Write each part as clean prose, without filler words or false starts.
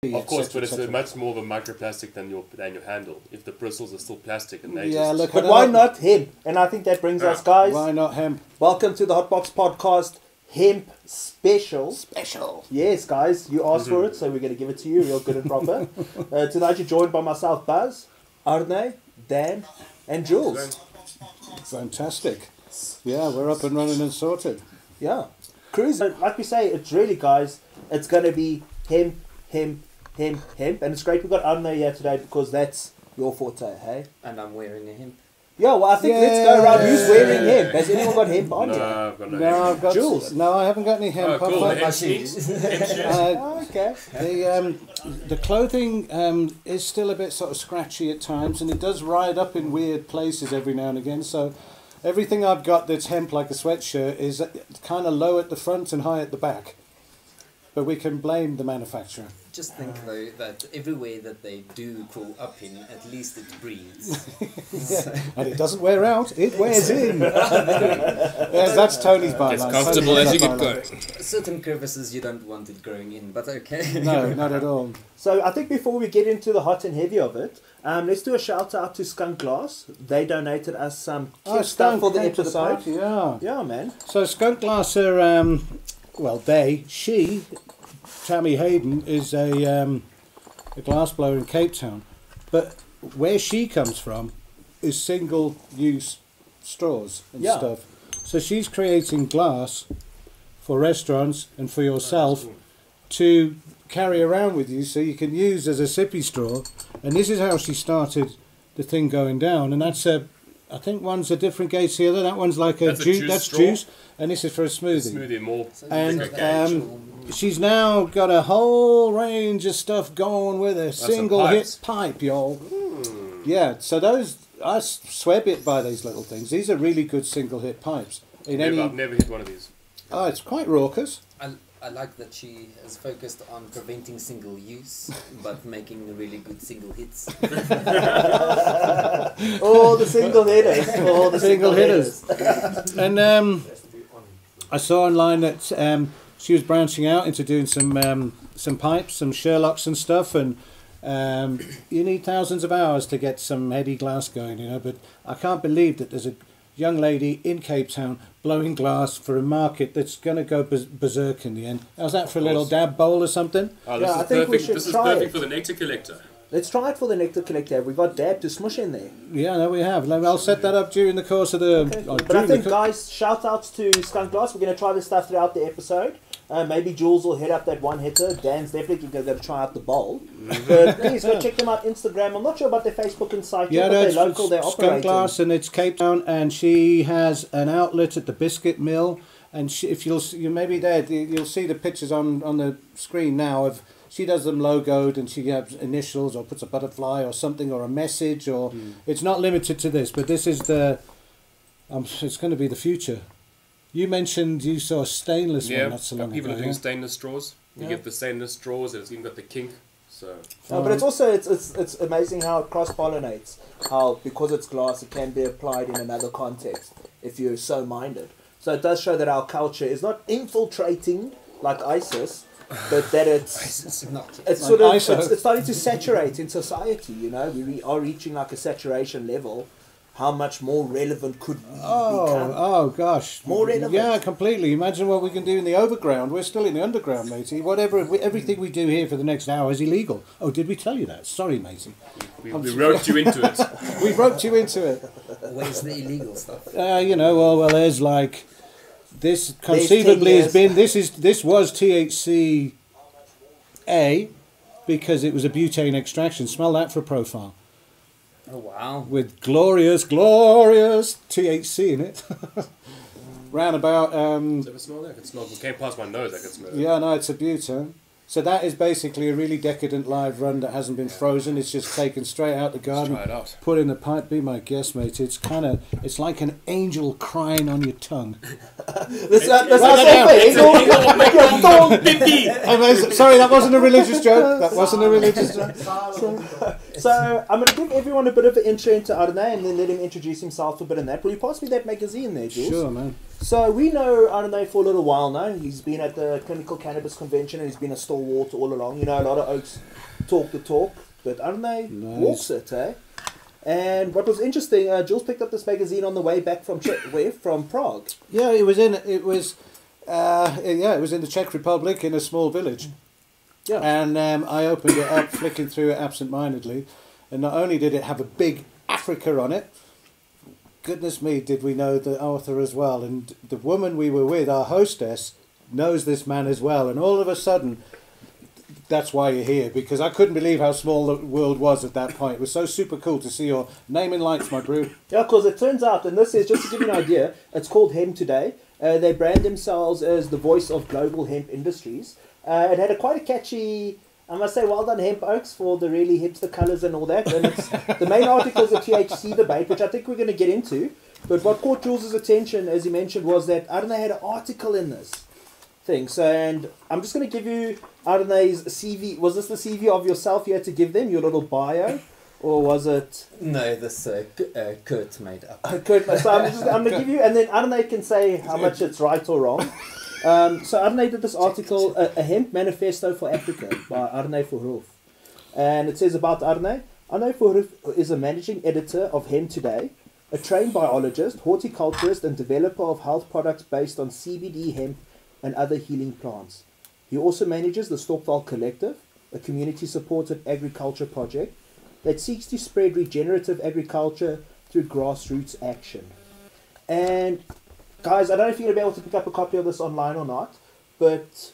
Of course, but it's much more of a microplastic than your handle. If the bristles are still plastic and they yeah, look, but why not hemp? And I think that brings us, guys. Why not hemp? Welcome to the HotBox podcast, Hemp Special. Special. Yes, guys, you asked for it, so we're going to give it to you real good and proper. Tonight you're joined by myself, Buzz, Arne, Dan, and Jules. Fantastic. Yeah, we're up and running and sorted. Yeah. Cruise. Like we say, it's really, guys, it's going to be hemp. And it's great we've got Arne here today because that's your forte, hey? And I'm wearing a hemp. Yeah, well, I think let's go around who's wearing hemp. Has anyone got hemp on here? I've got No, I've got Jules. No, I haven't got any hemp. Oh, cool. I've got- Hemp shoes. Okay. The clothing is still a bit sort of scratchy at times, and it does ride up in weird places every now and again. So everything I've got that's hemp like a sweatshirt is kind of low at the front and high at the back. But we can blame the manufacturer. Just think though that everywhere that they do crawl up in, at least it breathes. Yeah. And it doesn't wear out, it wears in. Yes, that's Tony's byline. As comfortable as you can go. Certain crevices you don't want it growing in, but okay. No, not at all. So I think before we get into the hot and heavy of it, let's do a shout out to Skunk Glass. They donated us some kit stuff for the episode. Yeah, man. So Skunk Glass are, she, Tammy Hayden, is a glass blower in Cape Town. But where she comes from is single-use straws and stuff. So she's creating glass for restaurants and for yourself to carry around with you so you can use as a sippy straw. And this is how she started the thing going down. And that's I think one's a different gauge to the other. That one's like a juice. That's juice. And this is for a smoothie. Smoothie more. And she's now got a whole range of stuff going with a single hit pipe, y'all. Yeah, so those, I swear bit by these little things. These are really good single hit pipes. I've never hit one of these. Oh, it's quite raucous. I like that she has focused on preventing single use, but making really good single hits. Oh, the single hitters. Oh, the Single hitters. And I saw online that she was branching out into doing some pipes, some Sherlocks and stuff, and you need thousands of hours to get some heady glass going, you know. But I can't believe that there's a young lady in Cape Town blowing glass for a market that's going to go berserk in the end. How's that for a little dab bowl or something? Oh, this I is think perfect. we should This is try perfect it. for the nectar collector. Let's try it for the nectar collector. We've got dab to smush in there. Yeah, no, we have. I'll set that up during the course of the... Okay. But I think, guys, shout outs to Skunk Glass. We're going to try this stuff throughout the episode. Maybe Jules will hit up that one hitter. Dan's definitely going to try out the bowl. But please go check them out Instagram. I'm not sure about their Facebook and site. Yeah, but no, they're it's local. They're Skunk operating. Glass, and it's Cape Town, and she has an outlet at the biscuit mill. And if you maybe there, you'll see the pictures on the screen now of. She does them logoed, and she has initials or puts a butterfly or something or a message, or it's not limited to this. But this is the. It's going to be the future. You mentioned you saw a stainless one not so long people ago. are doing stainless straws. You get the stainless straws, and it's even got the kink. So. No, but it's also it's amazing how it cross pollinates. How because it's glass, it can be applied in another context if you're so minded. So it does show that our culture is not infiltrating like ISIS, but that it's sort of it's starting to saturate in society. You know, we are reaching like a saturation level. How much more relevant could we become? Oh gosh, More relevant. Yeah, completely. Imagine what we can do in the overground. We're still in the underground, matey. Everything we do here for the next hour is illegal. Oh, did we tell you that? Sorry, matey. We roped you into it. We roped you into it. Where's the illegal stuff? Well, there's like this conceivably has been this was THC A because it was a butane extraction. Smell that for a profile. Oh wow! With glorious THC in it. Round about. Does it ever smell that? I can smell it. It came past my nose. I can smell it. Yeah, no, it's a butane. So that is basically a really decadent live run that hasn't been frozen. It's just taken straight out the garden, Let's try it out. put in the pipe. Be my guest, mate. It's like an angel crying on your tongue. Sorry, that wasn't a religious joke. So I'm going to give everyone a bit of an intro into Arne and then let him introduce himself a bit in that. Will you pass me that magazine there, Jules? Sure, man. So we know Arne for a little while now. He's been at the Clinical Cannabis Convention and he's been a stalwart all along. You know, a lot of oaks talk the talk, but Arne walks it, eh? And what was interesting, Jules picked up this magazine on the way back from from Prague. Yeah, it was in the Czech Republic in a small village. Yeah. And I opened it up, flicking through it absent-mindedly, and not only did it have a big Africa on it, goodness me, did we know the author as well. And the woman we were with, our hostess, knows this man as well. And all of a sudden, that's why you're here, because I couldn't believe how small the world was at that point. It was so super cool to see your name in lights, my brew. Yeah, because it turns out, and this is, just to give you an idea, it's called Hemp Today. They brand themselves as the voice of global hemp industries. It had quite a catchy, I must say, well done Hemp Oaks for the really hipster colours and all that. And it's, the main article is a THC debate, which I think we're going to get into. But what caught Jules' attention, as he mentioned, was that Arne had an article in this thing. So, and I'm just going to give you Arne's CV. Was this the CV of yourself you had to give them, your little bio? Or was it... No, this Kurt made up. Kurt, so I'm going to give you, and then Arne can say how much it's right or wrong. So Arne did this article, a Hemp Manifesto for Africa, by Arne Verhof. And it says about Arne. Arne Verhof is a managing editor of Hemp Today, a trained biologist, horticulturist and developer of health products based on CBD, hemp and other healing plants. He also manages the Stokval Collective, a community-supported agriculture project that seeks to spread regenerative agriculture through grassroots action. And guys, I don't know if you're going to be able to pick up a copy of this online or not, but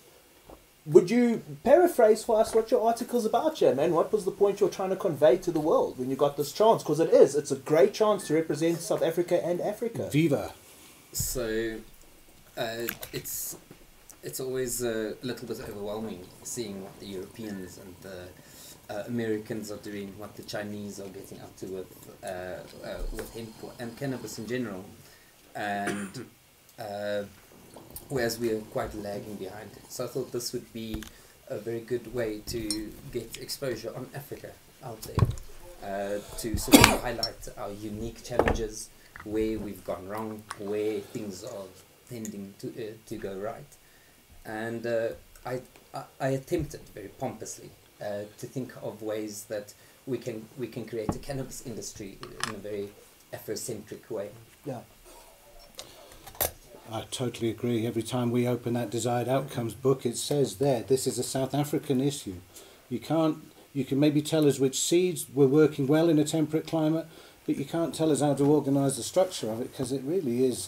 would you paraphrase for us what your article's about here, man? What was the point you're trying to convey to the world when you got this chance? Because it's a great chance to represent South Africa and Africa. Viva. So, it's always a little bit overwhelming seeing what the Europeans and the Americans are doing, what the Chinese are getting up to with hemp and cannabis in general, and whereas we are quite lagging behind. So I thought this would be a very good way to get exposure on Africa out there, to sort of highlight our unique challenges, where we've gone wrong, where things are tending to go right. And I attempted very pompously to think of ways that we can create a cannabis industry in a very Afrocentric way. Yeah. I totally agree. Every time we open that Desired Outcomes book, it says there, this is a South African issue. You can maybe tell us which seeds were working well in a temperate climate, but you can't tell us how to organise the structure of it, because it really is,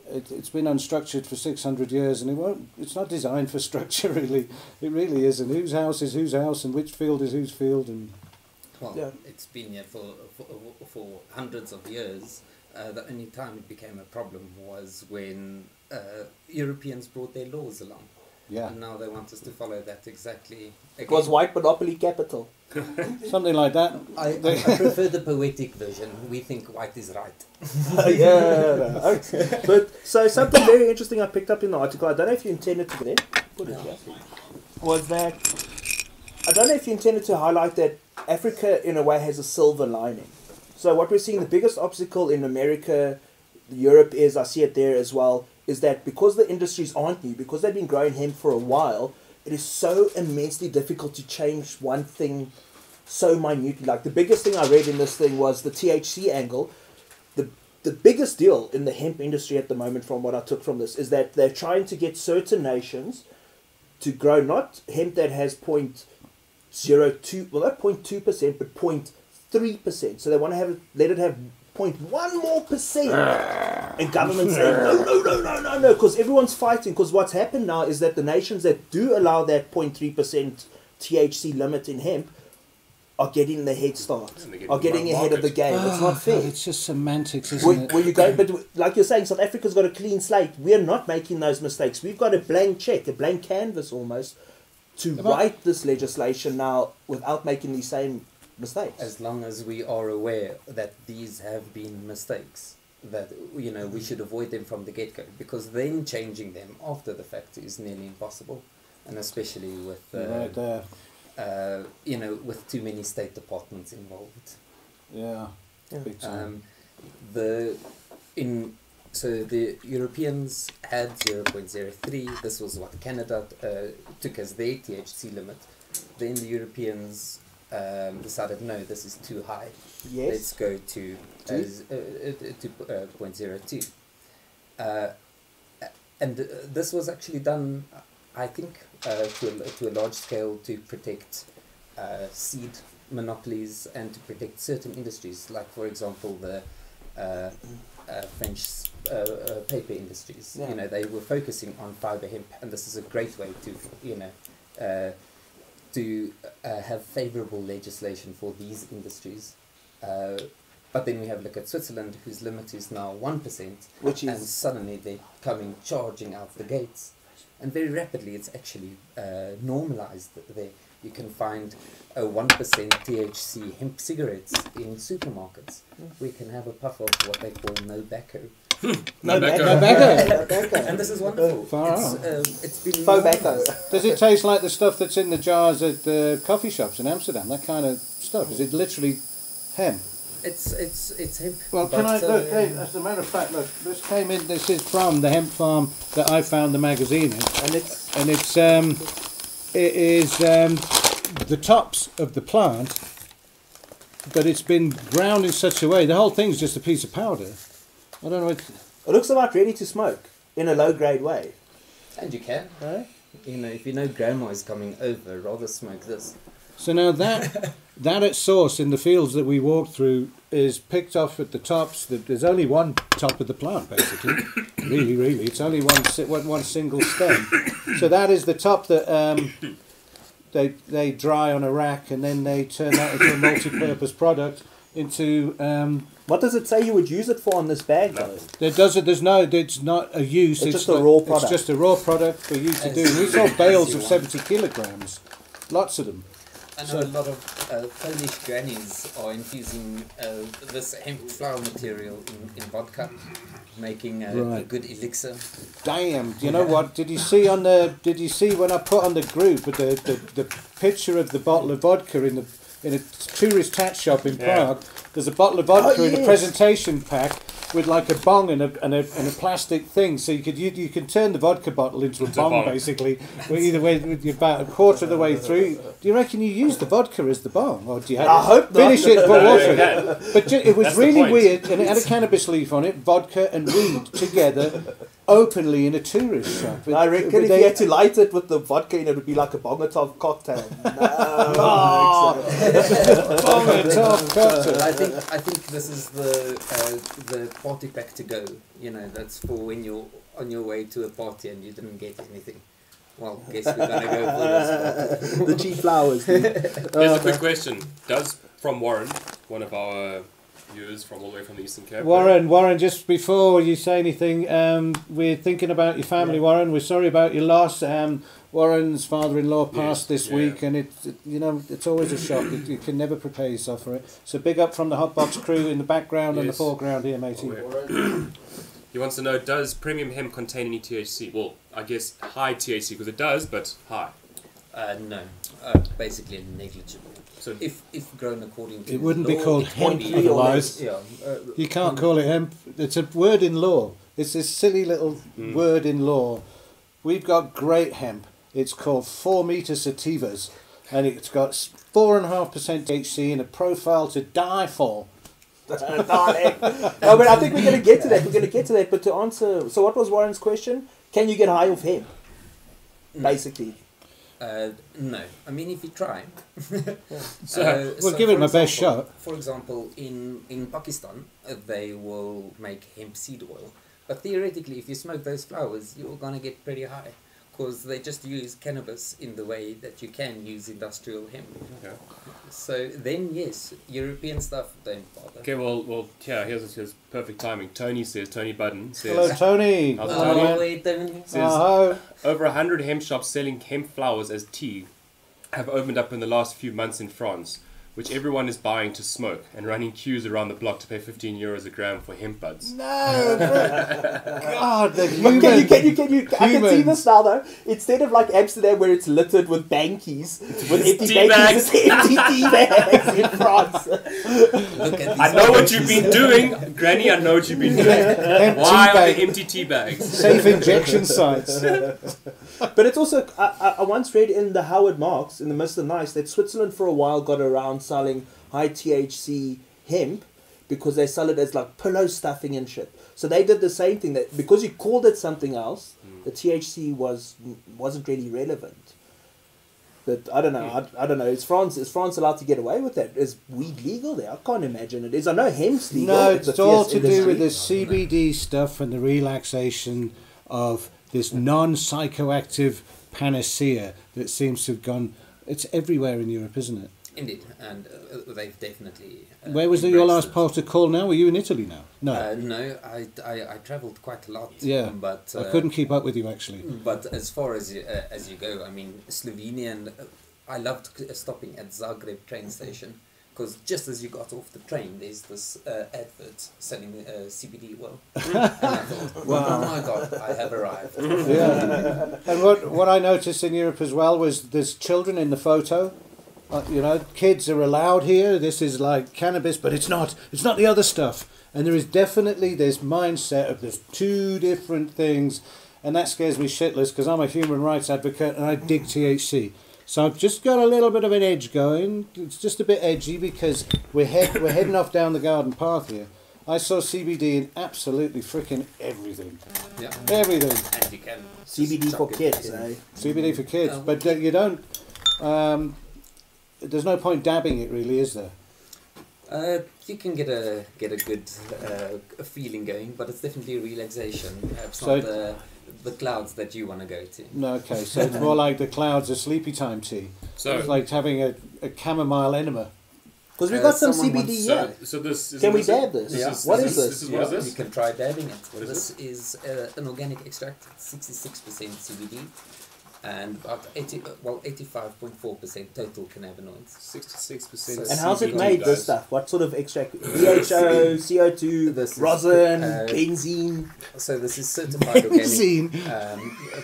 it's been unstructured for 600 years, and it's not designed for structure, really. It really isn't. Whose house is whose house, and which field is whose field, and... Well, yeah. It's been here for hundreds of years. The only time it became a problem was when Europeans brought their laws along. Yeah. And now they want us to follow that exactly. It was white monopoly capital. Something like that. I prefer the poetic version. We think white is right. Yeah. Okay. But so something very interesting I picked up in the article, I don't know if you intended to then put it here, was that I don't know if you intended to highlight that Africa in a way has a silver lining. So what we're seeing, the biggest obstacle in America, Europe is, I see it there as well, is that because the industries aren't new, because they've been growing hemp for a while, it is so immensely difficult to change one thing so minutely. Like the biggest thing I read in this thing was the THC angle. The biggest deal in the hemp industry at the moment, from what I took from this, is that they're trying to get certain nations to grow not hemp that has 0.02, well not 0.2%, but 0.3%. So they want to let it have 0.1 more percent. And governments saying, no, because everyone's fighting. Because what's happened now is that the nations that do allow that 0.3% THC limit in hemp are getting the head start, are getting ahead of the game. It's not fair. It's just semantics, isn't it? Where you go, but like you're saying, South Africa's got a clean slate. We're not making those mistakes. We've got a blank check, a blank canvas almost, to write this legislation now without making these same mistakes. As long as we are aware that these have been mistakes, that we should avoid them from the get-go, because then changing them after the fact is nearly impossible, and especially with right there. With too many state departments involved. Yeah. Big time. So the Europeans had 0.03. This was what Canada took as their THC limit. Then the Europeans decided, no, this is too high. Yes. Let's go to 0.02. And this was actually done, I think, to a large scale to protect seed monopolies and to protect certain industries, like for example the French paper industries. Yeah. You know, they were focusing on fiber hemp, and this is a great way to, you know, to have favourable legislation for these industries. But then we have look at Switzerland, whose limit is now 1%, Which and is suddenly they're coming charging out the gates, and very rapidly it's actually normalised there. You can find a 1% THC hemp cigarettes in supermarkets. We can have a puff of what they call no tobacco. No tobacco. And this is wonderful. Far It's been tobacco. Does it taste like the stuff that's in the jars at the coffee shops in Amsterdam? That kind of stuff? Is it literally hemp? It's hemp. Well, can I look? Hey, as a matter of fact, look, this came in. This is from the hemp farm that I found the magazine in, And it's it is the tops of the plant, but it's been ground in such a way. The whole thing's just a piece of powder. I don't know. it looks about ready to smoke in a low grade way. And you can, Right? you know, if you know grandma is coming over, rather smoke this. So now that at source in the fields that we walked through is picked off at the tops. There's only one top of the plant, basically. really, it's only one single stem. So that is the top that they dry on a rack, and then they turn that into a multi-purpose product. Into What does it say you would use it for on this bag, though? it's not a use. It's just a raw product. It's just a raw product for you to do. We saw bales of 70 kilograms, lots of them. I know a lot of Polish grannies are infusing this hemp flower material in vodka, making a good elixir. Damn! You know what? Did you see when I put on the group the picture of the bottle of vodka in a tourist tat shop in Prague? There's a bottle of vodka in a presentation pack with like a bong and a plastic thing, so you can turn the vodka bottle into a bong basically. Either way, you're about a quarter of the way through. Do you reckon you use the vodka as the bong, or do you have I hope not. finish it for water? Yeah. But it was That's the really point. weird, and it had a cannabis leaf on it, vodka and weed together, openly in a tourist shop. I reckon if you had to light it with the vodka in it, would be like a Bongatov cocktail. Bongatov cocktail. I think this is the party pack to go. You know, that's for when you're on your way to a party and you didn't get anything. Well, guess we're gonna go for this. The cheap flowers. Dude. Here's a quick question. From Warren, one of our viewers from all the way from the Eastern Cape. Warren, just before you say anything, we're thinking about your family, Warren. We're sorry about your loss. Warren's father-in-law passed this week, and it's always a shock. You can never prepare yourself for it. So big up from the HotBox crew in the background and the foreground here, matey. He wants to know, does premium hemp contain any THC? Well, I guess high THC, because it does, but high. No, basically negligible. So if grown according to It wouldn't law, be called it's hemp 0.3 otherwise. Yeah, You can't call it hemp. It's a word in law. It's this silly little word in law. We've got great hemp. It's called 4-meter sativas, and it's got 4.5% THC and a profile to die for. No, but I think we're going to get to that. But to answer, so what was Warren's question? Can you get high off hemp? Basically. No, I mean if you try. We'll give it my best shot. For example, in Pakistan, they will make hemp seed oil. But theoretically, if you smoke those flowers, you're gonna get pretty high, because they just use cannabis in the way that you can use industrial hemp. Okay. So then, yes, European stuff don't bother. Okay, well, yeah, here's perfect timing. Tony Budden says... Hello, Tony. How's Oh, Tony? wait, Tony. Says, Oh, over 100 hemp shops selling hemp flowers as tea have opened up in the last few months in France, which everyone is buying to smoke and running queues around the block to pay €15 a gram for hemp buds. No, God, the But can you? I can see humans. this now though. Instead of like Amsterdam, where it's littered with bankies, with empty tea bankies, bags. it's empty tea bags in France. Look at these I know what you've been doing, Granny. I know what you've been doing. Empty Why are bag- there empty tea bags? safe injection sites. But it's also, I once read in the Howard Marks, in the Mr. Nice, that Switzerland for a while got around selling high THC hemp because they sell it as like pillow stuffing and shit. So they did the same thing, that because you called it something else, the THC wasn't really relevant. But I don't know. I don't know. Is France allowed to get away with that? Is weed legal there? I can't imagine it is. I know hemp's legal. No, a it's all fierce to do with industry. the CBD stuff and the relaxation of this non-psychoactive panacea that seems to have gone. It's everywhere in Europe, isn't it? Indeed, and they've definitely. Where was your embraced last it. port of call now? Were you in Italy now? No. No, I travelled quite a lot. Yeah, but I couldn't keep up with you actually. But as far as you go, I mean, Slovenia, and I loved stopping at Zagreb train station because just as you got off the train, there's this advert selling CBD oil, and I thought, oh my god, I have arrived. Yeah. And what I noticed in Europe as well was there's children in the photo. You know, kids are allowed here. This is like cannabis, but it's not. It's not the other stuff. And there is definitely this mindset of there's two different things, and that scares me shitless because I'm a human rights advocate and I dig THC. So I've just got a little bit of an edge going. It's just a bit edgy because we're heading off down the garden path here. I saw CBD in absolutely freaking everything. Yeah, Everything. and you can CBD just for chuck it kids, in. eh? CBD for kids, but you don't. There's no point dabbing it, really, is there? You can get a good feeling going, but it's definitely a relaxation. It's So- not the clouds that you want to go to. No, okay. So it's more like the clouds of sleepy time tea. So, It's like having a chamomile enema. Because we've got some someone CBD wants- here. so this is Can we this- dab this? Yeah. What is this? This is what is You this? can try dabbing it. What is This is an organic extract, 66% CBD, and about 85.4% total cannabinoids. 66%. And how's it CBD, made, this guys. stuff? What sort of extract? DHO, CO2, This is, rosin, uh, benzene. So this is certified organic Benzene.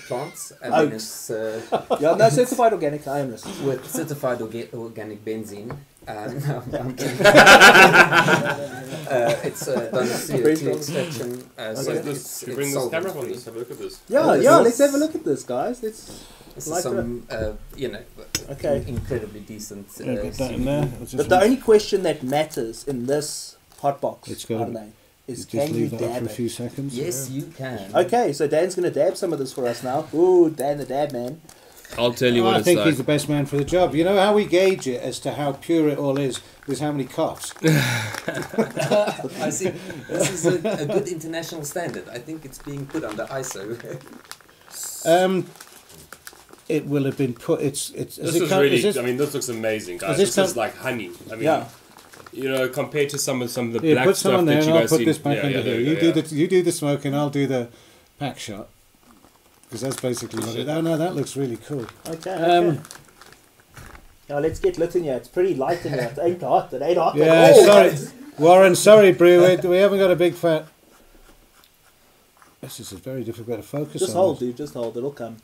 plants, and then Oats. it's Yeah, no, certified organic, I am listening. with certified organic benzene. No, I'm kidding. It's done CO2 extraction. So Should it's we bring this camera up on solvent-free. this? Have a look at this. Yeah, this yeah, is- let's have a look at this, guys. Let's. This Like is some, Okay. incredibly decent. Yeah, get that in CBD. there. But the only question that matters in this hot box, It's gotta- Arne, is Just can you leave that up dab for a few it? seconds. Yes, you can. Okay, so Dan's going to dab some of this for us now. Ooh, Dan the dab man. I'll tell you Oh, what I it's think like. he's the best man for the job. You know how we gauge it as to how pure it all is how many coughs. I see. This is a good international standard. I think it's being put under ISO. It will have been put. It's. This is is it really. is I mean, this looks amazing, guys. this This is come- like honey. I mean, Yeah. you know, compared to some of the yeah, black put some stuff on there, that and you I'll guys put see. this back Yeah, under yeah, here. there You we do go, the you do the smoke, and I'll do the pack shot. Because that's basically what it. Oh no, that looks really cool. Okay. Um, Now let's get lit in here. It's pretty light in here. It ain't hot. It ain't hot. Yeah, at all. sorry, Warren. Sorry, Brew. We haven't got a big fat. This is a very difficult to focus Just on. hold, dude. Just hold. It'll come.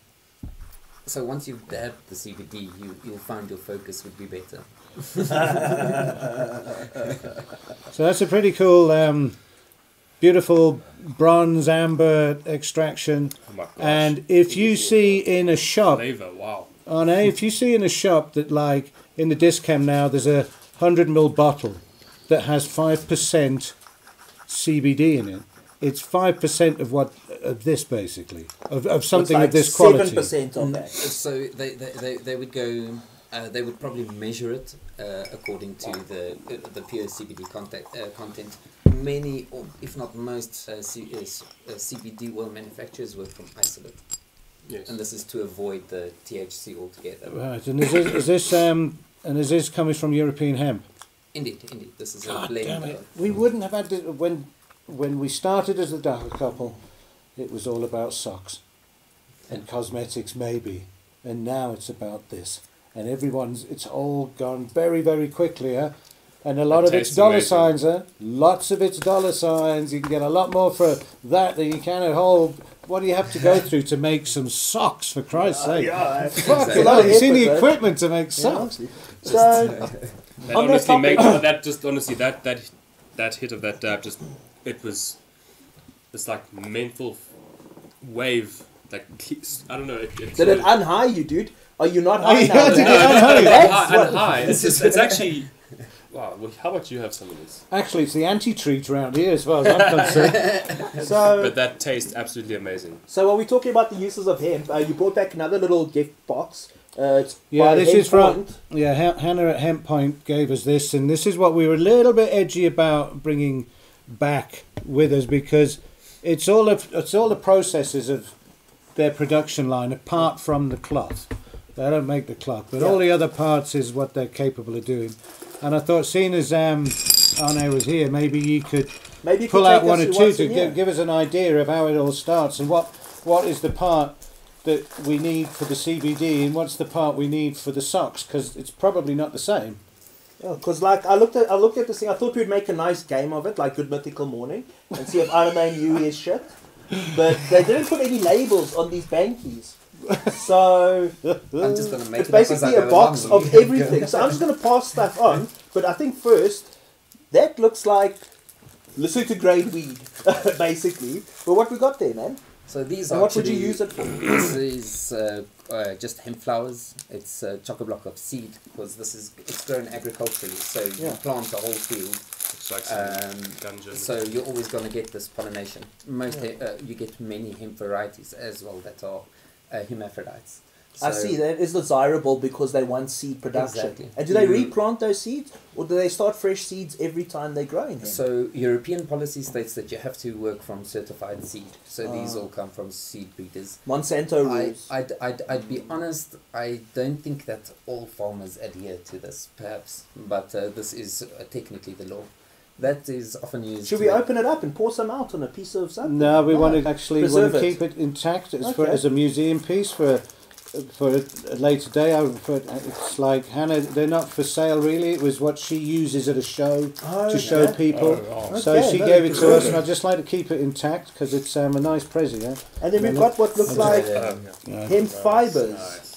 So once you've dabbed the CBD, you'll find your focus would be better. So that's a pretty cool, beautiful bronze amber extraction. Oh my gosh. And if you see in a shop, Flavor, wow. Arne, if you see in a shop that like in the Discam now, there's a 100ml bottle that has 5% CBD in it. It's 5% of this basically, of something It's of this quality. 7% of that. So they would go. They would probably measure it according to the pure CBD content. Many, or if not most, CBD oil manufacturers work from isolate, Yes. and this is to avoid the THC altogether. Right, and is this coming from European Hemp? Indeed. This is a God blend. damn it! We wouldn't have had this when we started as a Dagga couple. It was all about socks and cosmetics, maybe, and now it's about this. and it's all gone very, very quickly, and a lot It of it's tastes dollar amazing. signs, lots of it's dollar signs. You can get a lot more for that than you can at home. What do you have to go through to make some socks, for Christ's sake? Yeah, Fuck, it's a lot of you've seen the effort, though. equipment to make socks. So, That On that honestly topic- that hit of that dab it was this like mental wave, like I don't know. did it unhigh you, dude? Are you not Oh, high you now? had to man? get unhigh. That's and what- high. It's actually wow. Well, how about you have some of this? Actually, it's the anti-treat around here, as far as I'm concerned. So, But that tastes absolutely amazing. so while we're talking about the uses of hemp, you brought back another little gift box. It's Yeah, by this Hemp is from Point. Hannah at Hemp Point gave us this, and this is what we were a little bit edgy about bringing back with us, because it's all the processes of their production line apart from the cloth. They don't make the cloth, but all the other parts is what they're capable of doing. And I thought, seeing as Arne was here, maybe you could Maybe you pull could out take one us or through two what's to in here. give us an idea of how it all starts, and what is the part that we need for the CBD, and what's the part we need for the socks, because it's probably not the same. Because like I looked at this thing, I thought we'd make a nice game of it, like Good Mythical Morning, and see if Arne knew his shit. But they didn't put any labels on these bankies. So I'm just gonna make it's it up as I basically go a box along. of everything. So I'm just going to pass stuff on. But I think first, that looks like Lesotho grade weed, basically. But what we got there, man? So these And are what would you actually- use it for? This is just hemp flowers. It's a chock-a-block of seed, because it's grown agriculturally. So you plant the whole field. It's like some dungeon. So you're always going to get this pollination. You get many hemp varieties as well that are hermaphrodites. I see that is desirable because they want seed production. Exactly. And do they You- replant those seeds, or do they start fresh seeds every time they grow in hemp? So European policy states that you have to work from certified seed. So these all come from seed breeders. Monsanto rules. I'd be honest, I don't think that all farmers adhere to this, perhaps, but this is technically the law. That is often used. Should we open it up and pour some out on a piece of something? No, we want to actually Preserve it. keep it intact Okay. as a museum piece for a later day. It's like Hannah, they're not for sale really. It was what she uses at a show to show people. So Okay, she no, gave it to preserve us, it. and I'd just like to keep it intact because it's a nice present. Yeah? And then we've got what looks like hemp fibers.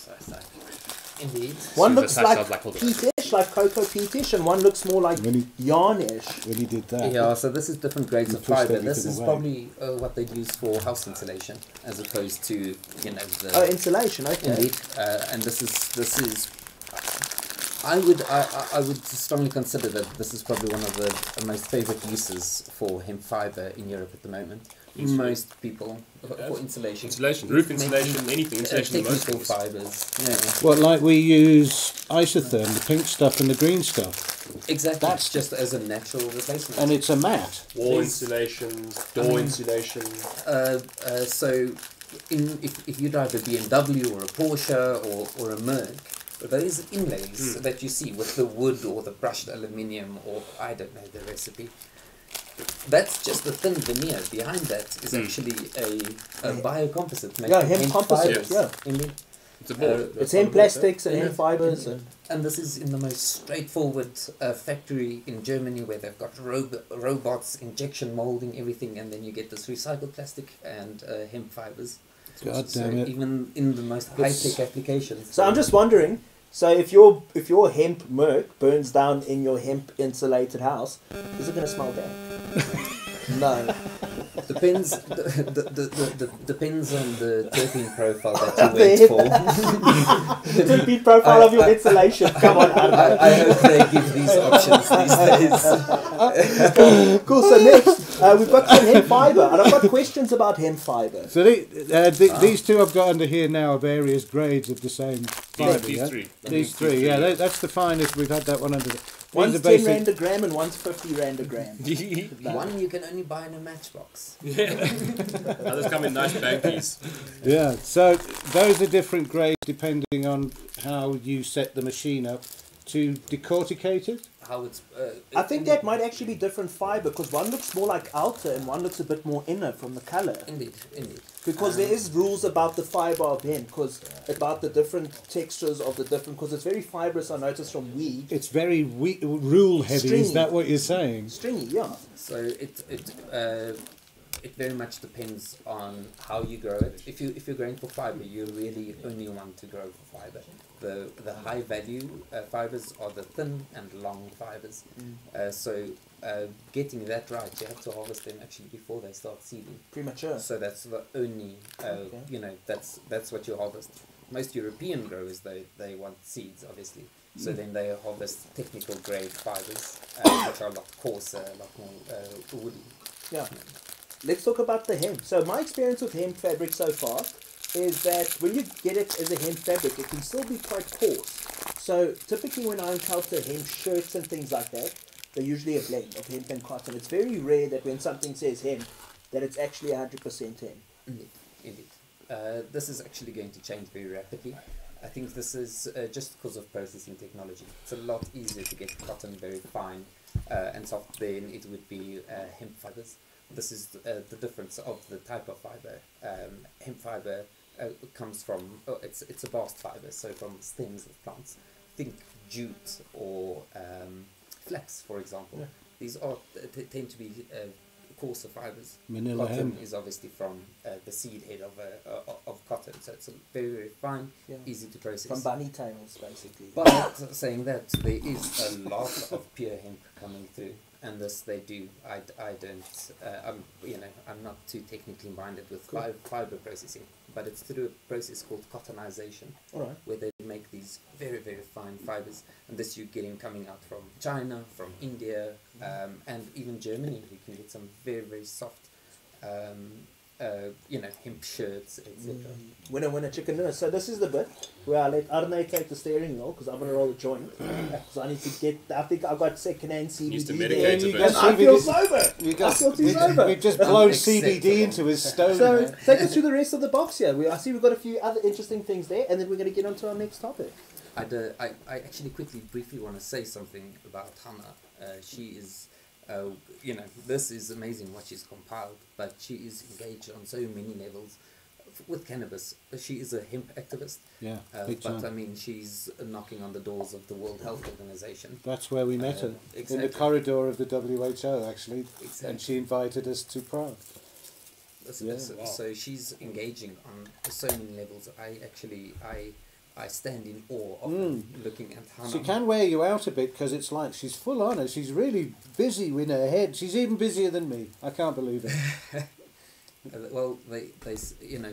Indeed. One Super looks touch like of like all the- peatish, like cocoa peatish, and one looks more like Really? yarnish. When he did that, Yeah, so this is different grades You of twist fiber. This everything is away. probably what they'd use for house insulation, as opposed to the. Oh, insulation. Okay. Indeed, and this is. I would strongly consider that this is probably one of the most favourite uses for hemp fibre in Europe at the moment. Most people for insulation. Insulation, roof insulation, anything insulation. The most Technical things. fibres. well, like we use isotherm, the pink stuff and the green stuff, Exactly. That's- That's just as a natural replacement. and it's a mat. Wall There's- insulation, door insulation. So, if you drive a BMW or a Porsche or a Merc, those inlays that you see with the wood or the brushed aluminium or I don't know the recipe, that's just a thin veneer. Behind that is actually a biocomposite made Yeah, from hemp composite. Yes. Yeah, Indeed. It's a board. it's hemp plastics and hemp fibers. And And this is in the most straightforward factory in Germany where they've got robots, injection molding, everything, and then you get this recycled plastic and hemp fibers. God So damn it. even in the most high-tech applications. so I'm just wondering. So if your hemp Merc burns down in your hemp insulated house, is it going to smell bad? No. Depends. Depends on the terpene profile that you The went hemp- for. The terpene profile of your insulation. Come on, Arne. I hope they give these options these days. Cool. So next, we've got some hemp fiber, and I've got questions about hemp fiber. So these two I've got under here now are various grades of the same fibre. These yeah? three. These three, yeah, that's the finest. We've had that one under. One's These 10 are basic. rand a gram and one's 50 rand a gram. One you can only buy in a matchbox. Others come in nice baggies. Yeah, so those are different grades depending on how you set the machine up to decorticate it. How it's. I think that might actually be different fiber because one looks more like outer and one looks a bit more inner from the color. Indeed, indeed. Because there is rules about the fiber of hemp, because about the different textures of the different, because it's very fibrous, I noticed from weed. It's very rule heavy, Stringy. is that what you're saying? Stringy, yeah. So it very much depends on how you grow it. If you're growing for fiber, you really only want to grow for fiber. The high value fibers are the thin and long fibers. So getting that right, you have to harvest them actually before they start seeding. Premature. So that's the only that's what you harvest. Most European growers they want seeds obviously. So then they harvest technical grade fibers, which are a lot coarser, a lot more woody. Yeah. Let's talk about the hemp. So my experience with hemp fabric so far is that when you get it as a hemp fabric, it can still be quite coarse. So typically when I encounter hemp shirts and things like that, they're usually a blend of hemp and cotton. It's very rare that when something says hemp, that it's actually 100% hemp. Indeed. This is actually going to change very rapidly. I think this is just because of processing technology. It's a lot easier to get cotton very fine and soft than it would be hemp fibers. This is the difference of the type of fiber. Hemp fiber comes from, it's a bast fiber, so from stems of plants. Think jute or flax, for example. Yeah. These are tend to be coarser fibers. Manila cotton hemp is obviously from the seed head of cotton, so it's very, very fine, easy to process. From bunny tails, basically. But saying that, there is a lot of pure hemp coming through, and this they do. I don't. I'm not too technically minded with fiber processing, but it's through a process called cottonization, where they make these very, very fine fibers, and this you're getting coming out from China, from India, and even Germany. You can get some very, very soft, hemp shirts, etc. Winner, chicken dinner. So this is the bit where I let Arne take the steering wheel because I'm going to roll the joint. So I need to get, I think I've got second-hand CBD. Needs to medicate a bit. And I feel sober. I feel too sober. We've just blown CBD into his stone. So take us through the rest of the box here. I see we've got a few other interesting things there, and then we're going to get on to our next topic. I actually briefly want to say something about Hannah. She is... this is amazing what she's compiled, but she is engaged on so many levels with cannabis. She is a hemp activist. Yeah, but I mean, she's knocking on the doors of the World Health Organization. That's where we met her, exactly. in the corridor of the WHO, actually, exactly. And she invited us to Prague. So she's engaging on so many levels. I stand in awe of her looking at Hannah. She can wear you out a bit because it's like she's full on it. She's really busy with her head. She's even busier than me. I can't believe it. Well,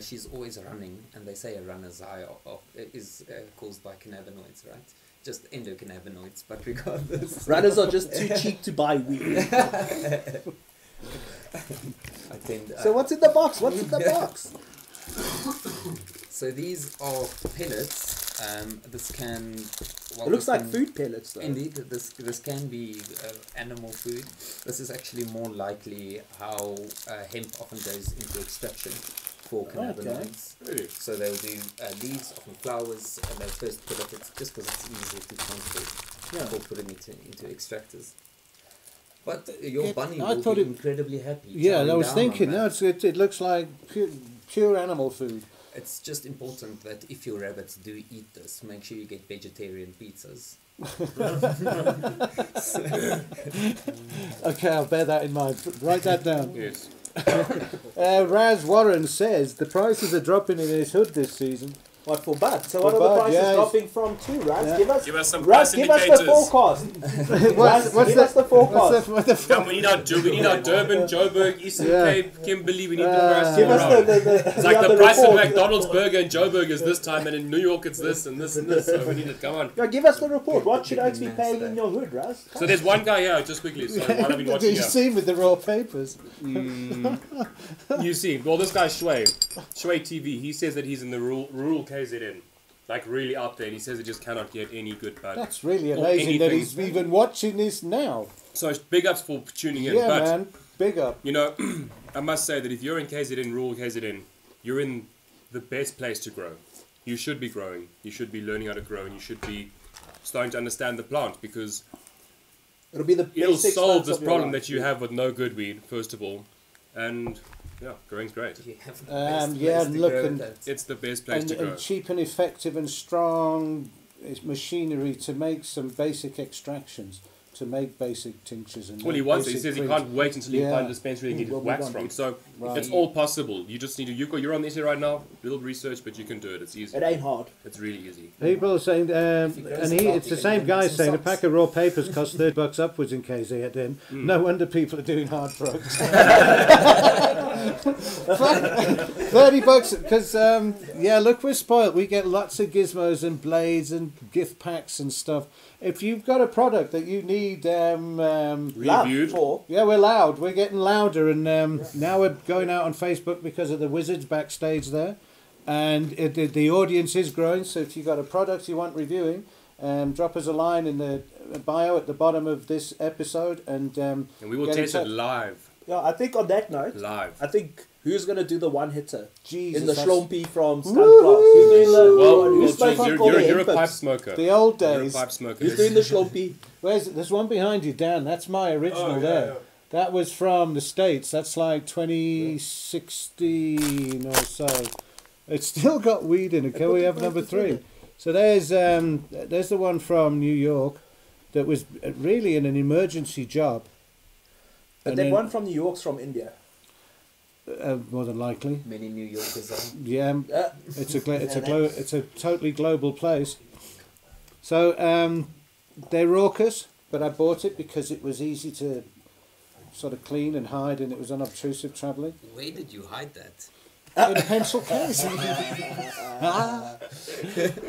she's always running, and they say a runner's high is caused by cannabinoids, right? Just endocannabinoids, but regardless. Runners are just too cheap to buy weed. So what's in the box? So these are pellets. This can... Well, it looks like food pellets, though. Indeed, this can be animal food. This is actually more likely how hemp often goes into extraction for cannabinoids. Okay. Really? So they'll do leaves, often flowers, and they first pellet it just because it's easier to transport before putting it into extractors. But your bunny will be incredibly happy. Yeah, I was thinking, it looks like pure animal food. It's just important that if your rabbits do eat this, make sure you get vegetarian pizzas. Okay, I'll bear that in mind. Write that down. Yes. Raz Warren says the prices are dropping in his hood this season. What, for bud? So what are the prices dropping from too, Raz? Yeah. Give us some price indicators. Give us the forecast. Give us the forecast. Come, we need our Durban, Joburg, Eastern Cape, Kimberley. We need the price. Give us it's like the price of McDonald's burger in Joburg is this time, and in New York it's this and this and this. So we need it. Come on. Yeah, give us the report. What should I be paying in your hood, Raz? So there's one guy here, just quickly. So what I've been watching Did you see with the raw papers? You see, well, this guy Shui TV, he says that he's in the rural KZN, like really out there, and he says he just cannot get any good bud. That's really amazing that he's even watching this now. So big ups for tuning in. Yeah, but, man, big up. You know, I must say that if you're in KZN, rural KZN, you're in the best place to grow. You should be growing. You should be learning how to grow, and you should be starting to understand the plant, because it'll solve this problem that you have with no good weed, first of all. And Yeah, growing's great. You have the best yeah, place to look, grow and- that. It's the best place to grow. and cheap and effective and strong machinery to make some basic extractions, to make basic tinctures and Well, he make wants it. He basic says he creams. can't wait until you Yeah. find a dispensary you can Well, get we wax want from. it. So Right. it's all possible. You just need to. You're on the internet right now. Little research, but you can do it. It's easy. It ain't hard. It's really easy. People are saying, If he grows and a lot, it's you the can same give guy him some saying a socks. pack of raw papers costs $30 upwards in KZN. No wonder people are doing hard drugs. $30 because yeah, look, we're spoiled. We get lots of gizmos and blades and gift packs and stuff. If you've got a product that you need, Reviewed. For yeah, we're loud. We're getting louder, and now we're going out on Facebook because of the Wizards backstage there, and the audience is growing. So if you've got a product you want reviewing, drop us a line in the bio at the bottom of this episode, and And we will get in test it touch. live. yeah, I think on that note, Live. I think who's gonna do the one hitter Jesus, in the that's schlompy from Skunk Glass? Who's doing the Well, who's Jules, making all the you're a inputs? pipe smoker. the old You're a days. pipe smoker. Who's doing the schlompy? Where's there's one behind you, Dan? That's my original Oh, yeah, there. yeah. That was from the States. That's like 2016 or so. It's still got weed in it. Can we have number 3? So there's the one from New York that was really in an emergency job. But And that then- one from New York's from India. More than likely. Many New Yorkers are. Yeah, Uh, it's a totally global place. So they're raucous, but I bought it because it was easy to sort of clean and hide, and it was unobtrusive travelling. Where did you hide that? In a pencil case.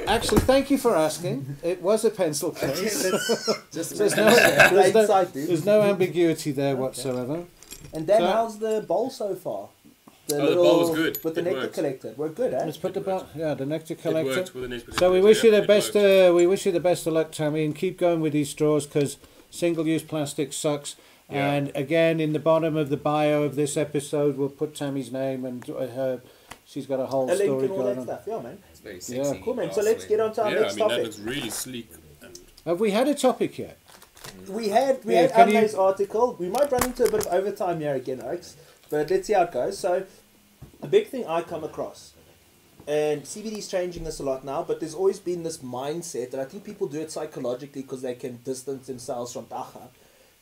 Actually, thank you for asking. It was a pencil case. Just There's no, Plain there's, sight, dude. there's no ambiguity there whatsoever. And then So- how's the bowl so far? The bowl was good. With the It nectar worked. collector. We're good, eh? Let's put the the nectar It collector. worked with the next So we wish you the it best. worked. We wish you the best of luck, Tammy, and keep going with these straws because single-use plastic sucks. Yeah. And again, in the bottom of the bio of this episode, we'll put Tammy's name and her. She's got a whole A link story and all going that on. stuff. Yeah, man. It's very Yeah. sexy. Cool, man. So let's get on to our Yeah, I next mean that topic. looks really sleek. And Have we had a topic yet? We had Yeah, can you- Arne's article. We might run into a bit of overtime here again, Alex, but let's see how it goes. So, the big thing I come across, and CBD's changing this a lot now, but there's always been this mindset, and I think people do it psychologically because they can distance themselves from Dagga,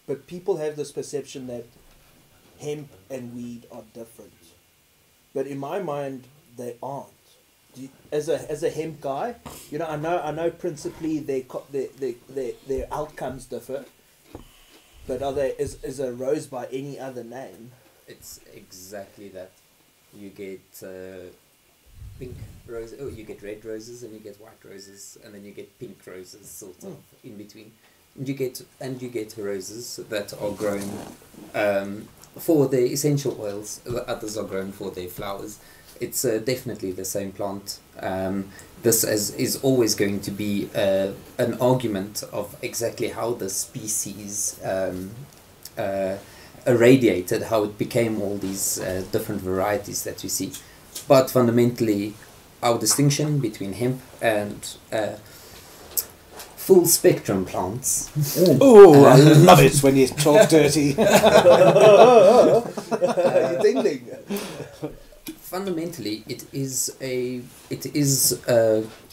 but people have this perception that hemp and weed are different. But in my mind, they aren't. As a hemp guy, you know, I know principally their outcomes differ, but are they is a rose by any other name? It's exactly that. You get pink roses. Oh, you get red roses, and you get white roses, and then you get pink roses, sort of in between. You get roses that are grown for their essential oils. The others are grown for their flowers. It's definitely the same plant. This is always going to be an argument of exactly how the species irradiated, how it became all these different varieties that you see. But fundamentally, our distinction between hemp and full spectrum plants. Oh, I love it when you talk dirty. You ding. Fundamentally, it is a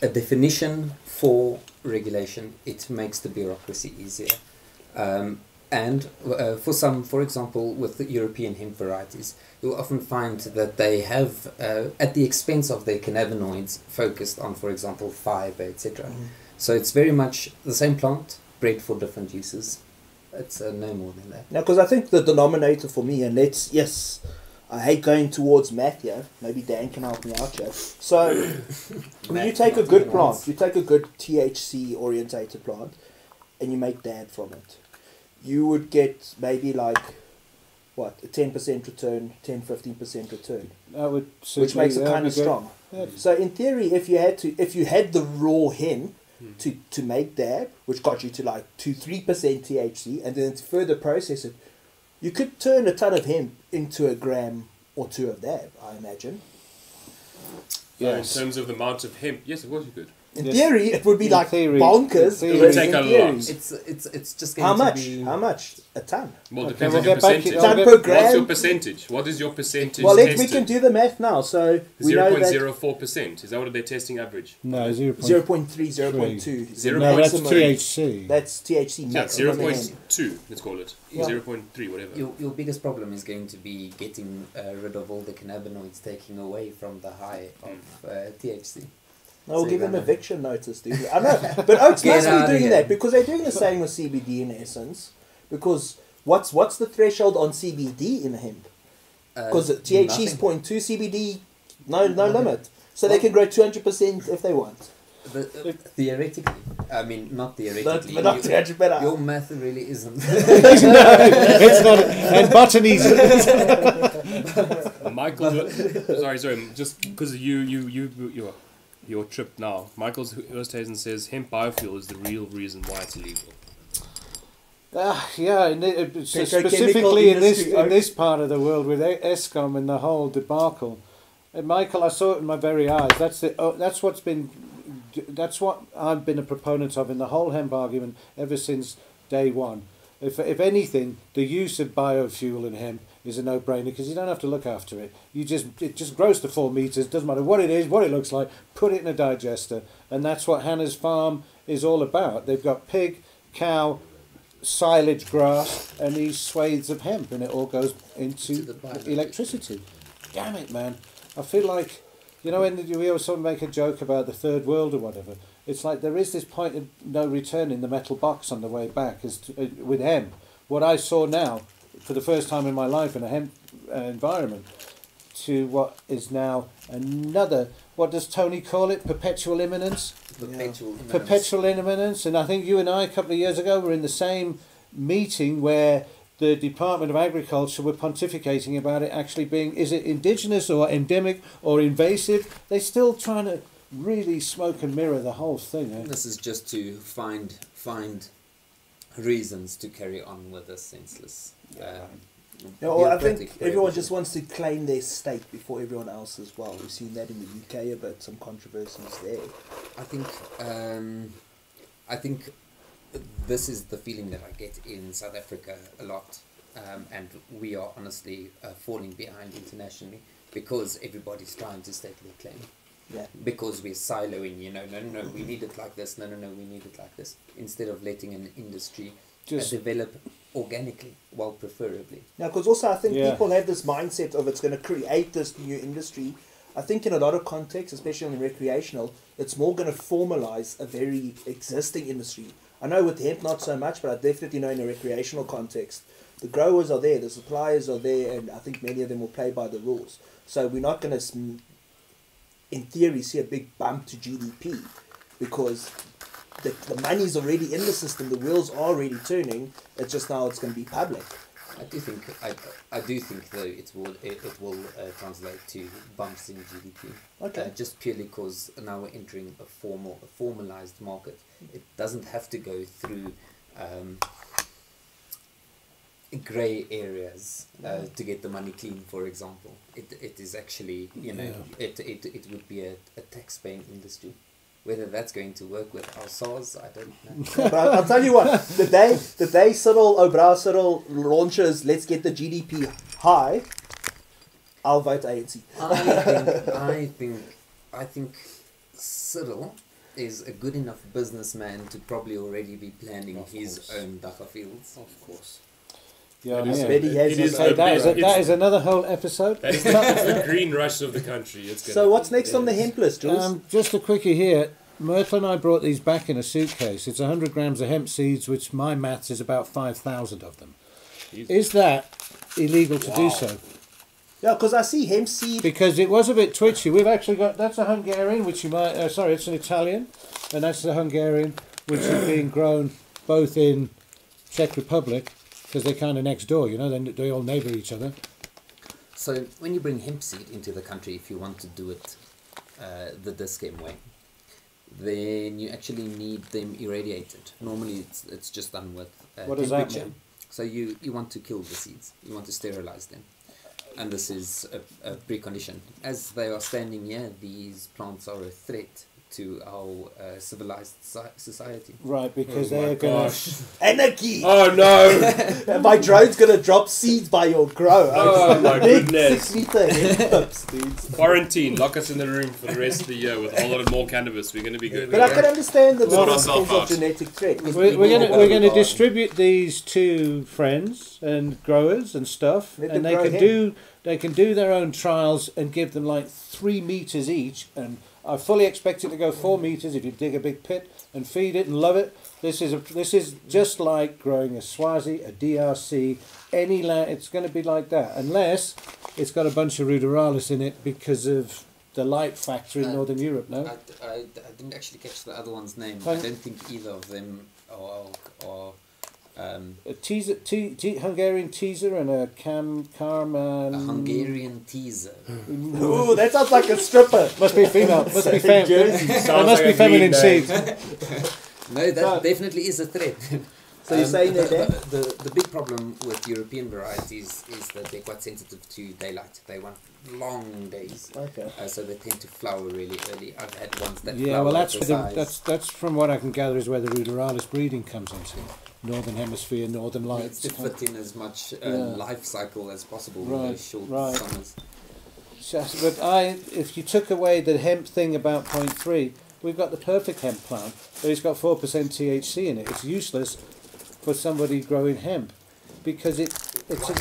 definition for regulation. It makes the bureaucracy easier. And for example, with the European hemp varieties, you'll often find that they have, at the expense of their cannabinoids, focused on, for example, fiber, etc. So it's very much the same plant, bred for different uses. It's no more than that. Now, because I think the denominator for me, and I hate going towards math here. Maybe Dan can help me out here. So, when you take a good plant, you take a good THC orientated plant, and you make dab from it, you would get maybe like, what, a 10% return, 10-15% return, That would suit which me, makes it that'd kind be of good. strong. Yeah. So in theory, if you had the raw hemp to make dab, which got you to like 2-3% THC, and then to further process it, you could turn a ton of hemp into a gram or two of dab, I imagine. in terms of the amount of hemp, yes, of course you could. In Yes. theory, it would be In like theory. bonkers. In It would theory. take a theory. lot. It's just going How to much? be. How much? A ton. Well, Okay, depends we'll on your get back percentage. to- Ton get- per What's your gram. percentage? What is your percentage Well, we tested? can do the math now. So we know that 0.04%. Is that what they're testing average? No, 0.3, 0.2. is the No, that's maximum. THC. That's THC Yeah, maximum. in hemp. 0.2, let's call it. Yeah. 0.3, whatever. Your biggest problem is going to be getting rid of all the cannabinoids, taking away from the high of THC. No, we'll So give you're them gonna- eviction notice, dude. I know, but Oaks Get must outta be doing here. that because they're doing the same with CBD in essence. Because what's the threshold on CBD in hemp? Because THC is 0.2, CBD no limit, so they can grow 200% if they want. Theoretically, I mean not theoretically. But not 200 better. Your math really isn't. It's not. And botany's. Michael, sorry, just because your trip now. Michael's Oosthuizen says hemp biofuel is the real reason why it's illegal. Yeah, Petrochemical specifically in industry, this part of the world with ESCOM and the whole debacle. And Michael, I saw it in my very eyes. That's what I've been a proponent of in the whole hemp argument ever since day one. If anything, the use of biofuel in hemp is a no-brainer because you don't have to look after it. It just grows to 4 meters. Doesn't matter what it is, what it looks like. Put it in a digester, and that's what Hannah's farm is all about. They've got pig, cow, silage grass, and these swathes of hemp, and it all goes into electricity. Damn it, man! I feel like, you know, when we always sort of make a joke about the third world or whatever. It's like there is this point of no return in the metal box on the way back with hemp. What I saw now, for the first time in my life in a hemp environment, to what is now another, what does Tony call it? Perpetual imminence? Perpetual imminence. And I think you and I, a couple of years ago, were in the same meeting where the Department of Agriculture were pontificating about it actually being, is it indigenous or endemic or invasive? They're still trying to really smoke and mirror the whole thing. Eh? This is just to find reasons to carry on with this senseless. I think everyone just wants to claim their stake before everyone else as well. We've seen that in the UK a bit, some controversies there. I think this is the feeling that I get in South Africa a lot, and we are honestly falling behind internationally because everybody's trying to stake their claim. Yeah. Because we're siloing, no, we need it like this, no, we need it like this, instead of letting an industry develop organically, well, preferably. Now, because also I think people have this mindset of it's going to create this new industry. I think in a lot of contexts, especially in the recreational, it's more going to formalize a very existing industry. I know with hemp not so much, but I definitely know in a recreational context, the growers are there, the suppliers are there, and I think many of them will play by the rules. So we're not going to, in theory, see a big bump to GDP because the money's already in the system, the wheels are already turning. It's just now it's going to be public. I do think though it will translate to bumps in GDP. Okay. Just purely because now we're entering a formalized market. It doesn't have to go through grey areas to get the money clean. For example, it is actually it would be a tax-paying industry. Whether that's going to work with our SARS, I don't know. But I'll tell you what, the day Cyril launches Let's Get the GDP High, I'll vote ANC. I think Cyril is a good enough businessman to probably already be planning his own Dagga fields. Of course. Yeah, that is another whole episode. That is the green rush of the country. So what's next on the hemp list, Jules? Just a quickie here. Myrtle and I brought these back in a suitcase. It's 100 grams of hemp seeds, which my maths is about 5,000 of them. Jesus. Is that illegal to do so? Yeah, because I see hemp seed. Because it was a bit twitchy. We've actually got, that's a Hungarian, which you might, it's an Italian, and that's the Hungarian, which is being grown both in Czech Republic, because they're kind of next door, they all neighbour each other. So when you bring hemp seed into the country, if you want to do it the Discam way, then you actually need them irradiated. Normally it's just done with what does that mean? So you want to kill the seeds, you want to sterilize them. And this is a precondition. As they are standing here, these plants are a threat to our civilized society. Right, because Oh my they're going gosh. to... Anarchy! Oh no! My drone's gonna drop seeds by your grow. Oh my Big goodness. 6 meter hemp pips, dudes. Quarantine. Lock us in the room for the rest of the year with a whole lot of more cannabis. We're going to be good. But I can understand the Sort difference ourselves of out. genetic threat. We're going to distribute these to friends and growers and stuff, Let and them grow they can do their own trials and give them like 3 meters each. And I fully expect it to go 4 meters if you dig a big pit and feed it and love it. This is just like growing a Swazi, a DRC, any land. It's going to be like that, unless it's got a bunch of ruderalis in it because of the light factor in Northern Europe. No. I didn't actually catch the other one's name. Fine. I don't think either of them are A teaser, Hungarian teaser and a Carman. a Hungarian teaser. Ooh, that sounds like a stripper. Must be female. Must be feminine. Jersey. There Sounds must like be a feminine green seeds. No, that definitely is a threat. So you're saying the, that the big problem with European varieties is that they're quite sensitive to daylight. They want long days, Okay. so they tend to flower really early. I've had ones that Yeah, flower well, at the that's from what I can gather is where the ruderalis breeding comes into. Northern Hemisphere, Northern needs Lights. to fit in as much Yeah. life cycle as possible Right, with those short right. summers. But if you took away the hemp thing about 0.3, we've got the perfect hemp plant, but it's got 4% THC in it. It's useless for somebody growing hemp because Why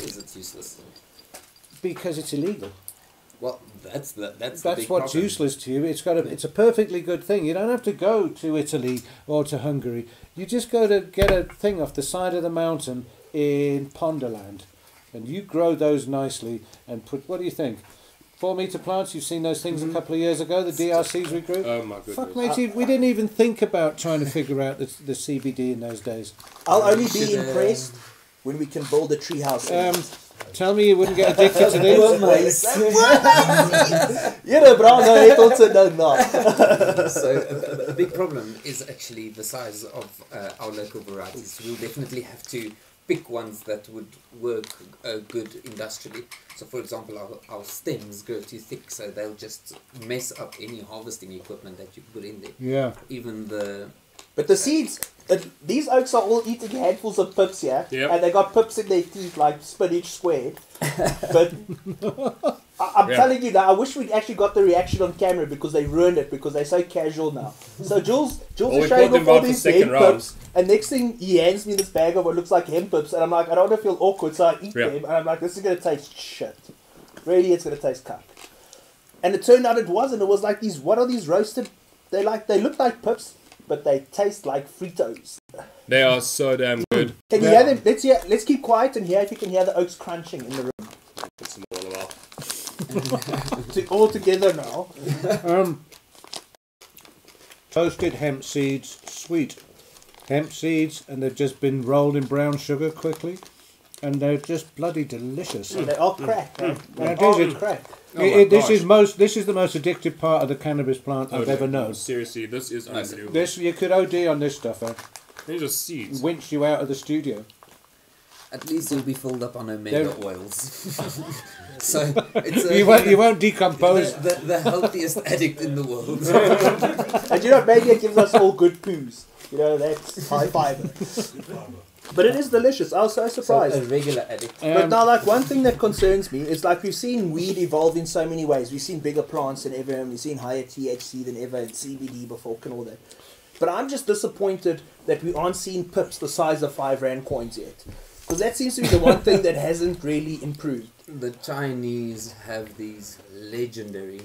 is it useless? because it's illegal. Well, that's the That's big what's problem. useless to you. It's a perfectly good thing. You don't have to go to Italy or to Hungary. You just go to get a thing off the side of the mountain in Ponderland, and you grow those nicely and put. What do you think? 4 meter plants. You've seen those things a couple of years ago. The DRCs we grew. Oh my goodness. Fuck, matey, we didn't even think about trying to figure out the CBD in those days. I'll only be Should, impressed when we can build a treehouse. Tell me you wouldn't get addicted to this. You know, bro, no, it also does not. So a big problem is actually the size of our local varieties. We'll definitely have to pick ones that would work good industrially. So for example, our stems grow too thick, so they'll just mess up any harvesting equipment that you put in there. Yeah. Even the... But the seeds, these oaks are all eating handfuls of pips here, Yep. and they got pips in their teeth like spinach squared. But I'm telling you now, I wish we'd actually got the reaction on camera because they ruined it because they're so casual now. So Jules Well, is we showing brought them off all out for these second hemp round. pips, and next thing he hands me this bag of what looks like hemp pips, and I'm like, I don't want to feel awkward, so I eat Yeah. them, and I'm like, this is gonna taste shit. Really, it's gonna taste cuck. And it turned out it wasn't. It was like these. What are these roasted? They look like pips, but they taste like Fritos. They are so damn good. Can you hear them? Let's keep quiet and hear if you can hear the oaks crunching in the room. Put some more in a while. All together now. Toasted hemp seeds, sweet hemp seeds, and they've just been rolled in brown sugar quickly, and they're just bloody delicious. They are crack. Right? Yeah, They it is. are crack. Oh my This gosh. is the most addictive part of the cannabis plant I've Oh, ever no. known. Seriously, this is unbelievable. This you could OD on this stuff, These are seeds. winch you out of the studio. At least you'll be filled up on omega oils. So it's You won't decompose. the healthiest addict in the world. And you know, maybe it gives us all good poos. You know, that's high fiber. But it is delicious. I was so surprised. So a regular addict. But now, like, one thing that concerns me is, like, we've seen weed evolve in so many ways. We've seen bigger plants than ever, and we've seen higher THC than ever, and CBD before and all that. But I'm just disappointed that we aren't seeing pips the size of 5 Rand coins yet. Because that seems to be the one thing that hasn't really improved. The Chinese have these legendary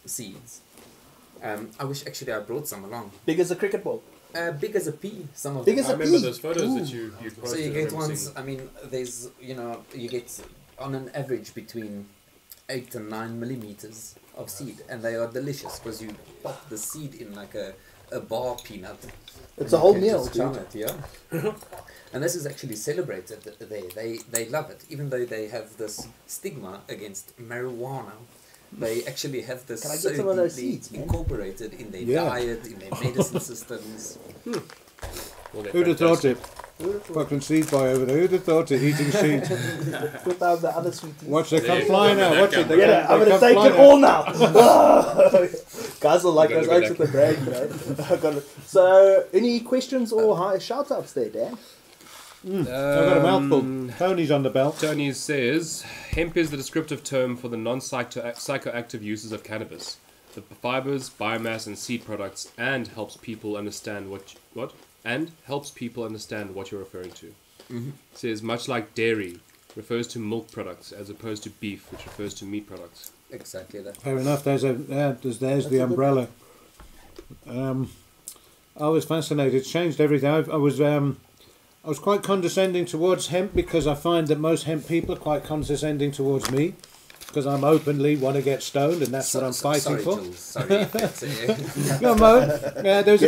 seeds. I wish actually I brought some along. Big as a cricket ball. Big as a pea, some of Big them. as I a remember pea. those photos Ooh. that you posted. So you I get remember ones, seeing. I mean, there's, you get on an average between 8 and 9 millimeters of seed, and they are delicious because you pop the seed in like a bar peanut. It's a whole You can meal, just chum dude. it, yeah. And this is actually celebrated there. They love it, even though they have this stigma against marijuana. They actually have this Can I get so some of those deeply seeds, man? incorporated in their Yeah. diet, in their medicine systems. Well, they're Who'd have thought fantastic. it? Fucking seed boy over there. Who'd have thought it? Eating seeds. Put down the other sweeties. Watch, they There come you flying go. out. Watch it. They Yeah, come, I'm they going to come take flying it out. all now. Guys will like You those gotta oaks go at the break, right? So, any questions or shout-outs there, Dan? I've got a mouthful. Tony's on the bell. Tony says, hemp is the descriptive term for the non-psychoactive uses of cannabis. The fibers, biomass, and seed products, and helps people understand what you're referring to. Says, much like dairy refers to milk products as opposed to beef, which refers to meat products. Exactly that. Fair enough. There's the umbrella. I was fascinated. It's changed everything. I was quite condescending towards hemp because I find that most hemp people are quite condescending towards me because I'm openly want to get stoned and that's what I'm fighting for. Jules, sorry. Come on. Yeah, there's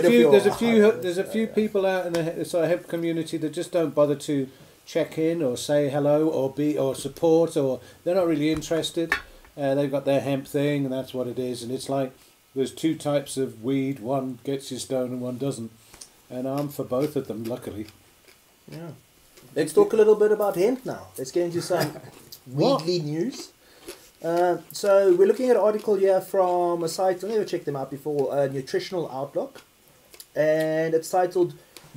a few people out in the sort of hemp community that just don't bother to check in or say hello or support, or they're not really interested. They've got their hemp thing and that's what it is, and it's like there's two types of weed, one gets you stoned and one doesn't, and I'm for both of them, luckily. Yeah. Let's talk a little bit about hemp now. Let's get into some weedly news. So we're looking at an article here from a site, I've never checked them out before, Nutritional Outlook, and it's titled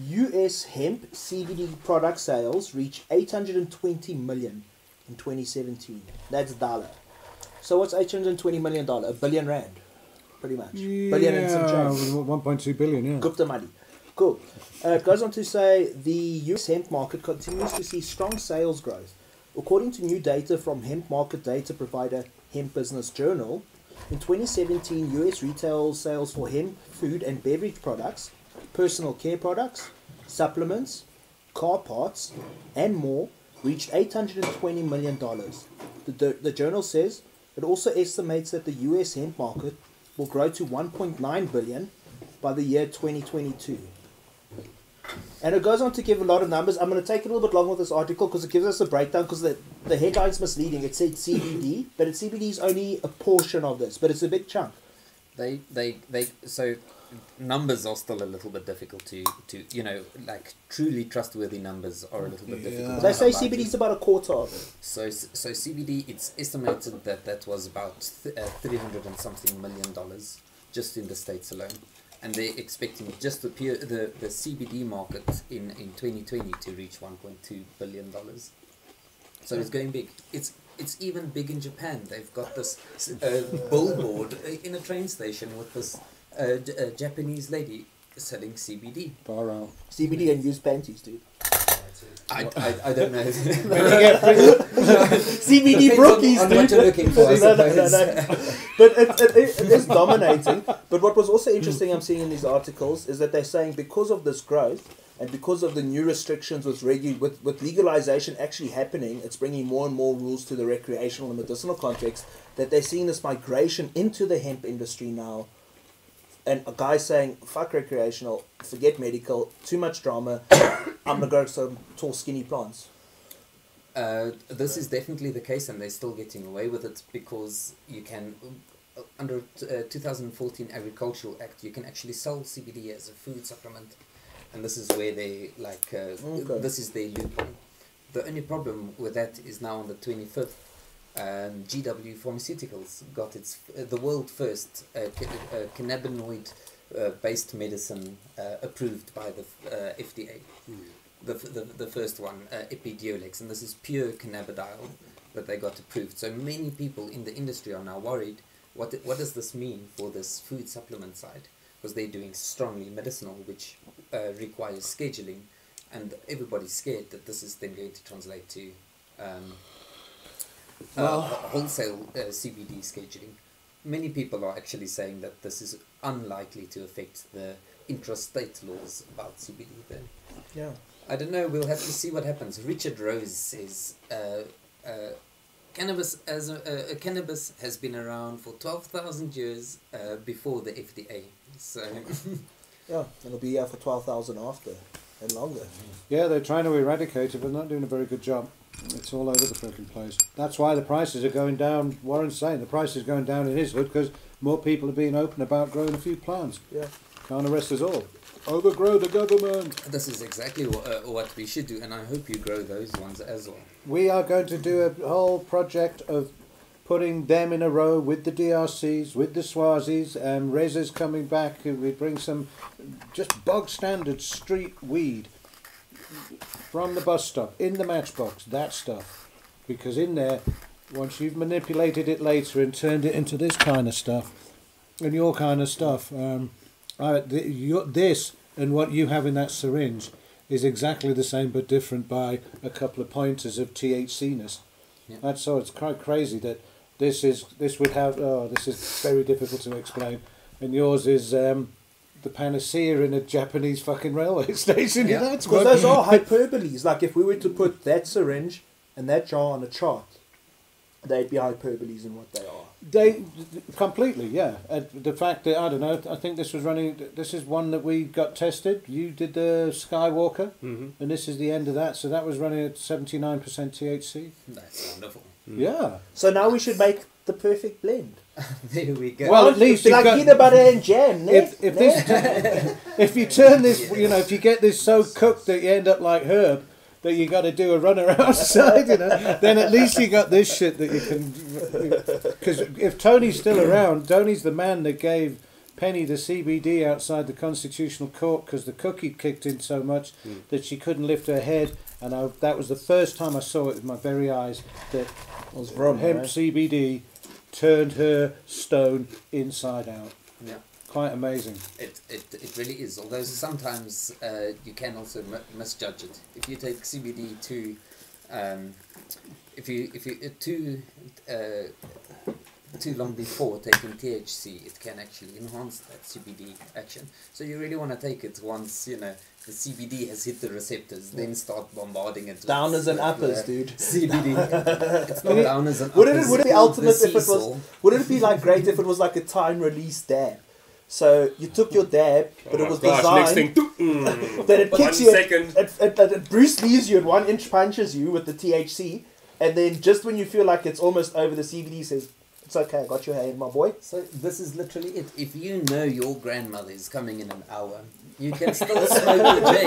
US Hemp CBD product sales reach 820 million in 2017. That's dollar. So what's $820 million? $1 billion rand, pretty much. Yeah, Billion and some change. 1.2 billion, yeah. Gupta money. Cool. It goes on to say the US hemp market continues to see strong sales growth. According to new data from hemp market data provider Hemp Business Journal, in 2017, US retail sales for hemp food and beverage products, personal care products, supplements, car parts, and more reached $820 million. The journal says it also estimates that the US hemp market will grow to $1.9 billion by the year 2022. And it goes on to give a lot of numbers. I'm going to take a little bit long with this article because it gives us a breakdown, because the headline's misleading. It said CBD, but CBD is only a portion of this, but it's a big chunk. So numbers are still a little bit difficult to like truly trustworthy numbers are a little bit difficult. They say CBD is about a quarter of it. So CBD, it's estimated that was about $300 and something million just in the States alone. And they're expecting just the CBD market in 2020 to reach $1.2 billion. So it's going big. It's even big in Japan. They've got this billboard in a train station with this Japanese lady selling CBD. Far out. CBD and used panties, dude. I don't know. CBD brookies, on dude. what you're looking for, I suppose. But it is dominating. But what was also interesting I'm seeing in these articles is that they're saying because of this growth and because of the new restrictions with legalization actually happening, it's bringing more and more rules to the recreational and medicinal context, that they're seeing this migration into the hemp industry now. And a guy saying, fuck recreational, forget medical, too much drama, I'm going to grow some tall, skinny plants. This is definitely the case, and they're still getting away with it because you can, under 2014 Agricultural Act, you can actually sell CBD as a food supplement. And this is where they, this is their loophole. The only problem with that is now on the 25th, GW Pharmaceuticals got the world first cannabinoid based medicine approved by the FDA. The first one, Epidiolex, and this is pure cannabidiol that they got approved. So many people in the industry are now worried, what does this mean for this food supplement side? Because they're doing strongly medicinal, which requires scheduling, and everybody's scared that this is then going to translate to wholesale CBD scheduling. Many people are actually saying that this is unlikely to affect the intrastate laws about CBD then. Yeah. I don't know, we'll have to see what happens. Richard Rose says cannabis cannabis has been around for 12,000 years before the FDA. So yeah, it'll be here for 12,000 after and longer. Yeah, they're trying to eradicate it, but not doing a very good job. It's all over the freaking place. That's why the prices are going down. Warren's saying the price is going down in his hood because more people are being open about growing a few plants. Yeah. Can't arrest us all. Overgrow the government. This is exactly what we should do, and I hope you grow those ones as well. We are going to do a whole project of putting them in a row with the DRCs, with the Swazis, Reza's coming back. We bring some just bog standard street weed from the bus stop, in the matchbox, that stuff. Because in there, once you've manipulated it later and turned it into this kind of stuff, and your kind of stuff, this and what you have in that syringe is exactly the same but different by a couple of pointers of THC-ness. Yeah. That's so it's quite crazy that this is very difficult to explain, and yours is the panacea in a Japanese fucking railway station. Yeah. That's Because those are hyperboles. Like if we were to put that syringe and that jar on a chart, they'd be hyperboles in what they are. They completely, yeah. The fact that I don't know, I think this was running. This is one that we got tested. You did the Skywalker, and this is the end of that. So that was running at 79% THC. That's wonderful. Yeah. So now we should make the perfect blend. There we go. Well, at least Be you've like got, peanut butter and jam. if you turn this, if you get this so cooked that you end up like Herb, that you got to do a runner outside, then at least you got this shit that you can. Because if Tony's still around, Tony's the man that gave Penny the CBD outside the Constitutional Court because the cookie kicked in so much that she couldn't lift her head, and that was the first time I saw it with my very eyes that hemp CBD turned her stone inside out. Yeah. Quite amazing. It really is. Although sometimes you can also misjudge it. If you take CBD too long before taking THC, it can actually enhance that CBD action. So you really want to take it once the CBD has hit the receptors, then start bombarding it. Downers and uppers, dude. CBD. It's not downers and uppers. Would it be ultimate if it was? Cecil. Would it be like great if it was like a time release dab? So you took your dab, but it was designed that it kicks you. It Bruce Lee's you at 1 inch punches you with the THC, and then just when you feel like it's almost over, the CBD says, "It's okay, I got your hand, my boy." So this is literally it. If you know your grandmother is coming in an hour, you can still smoke the J.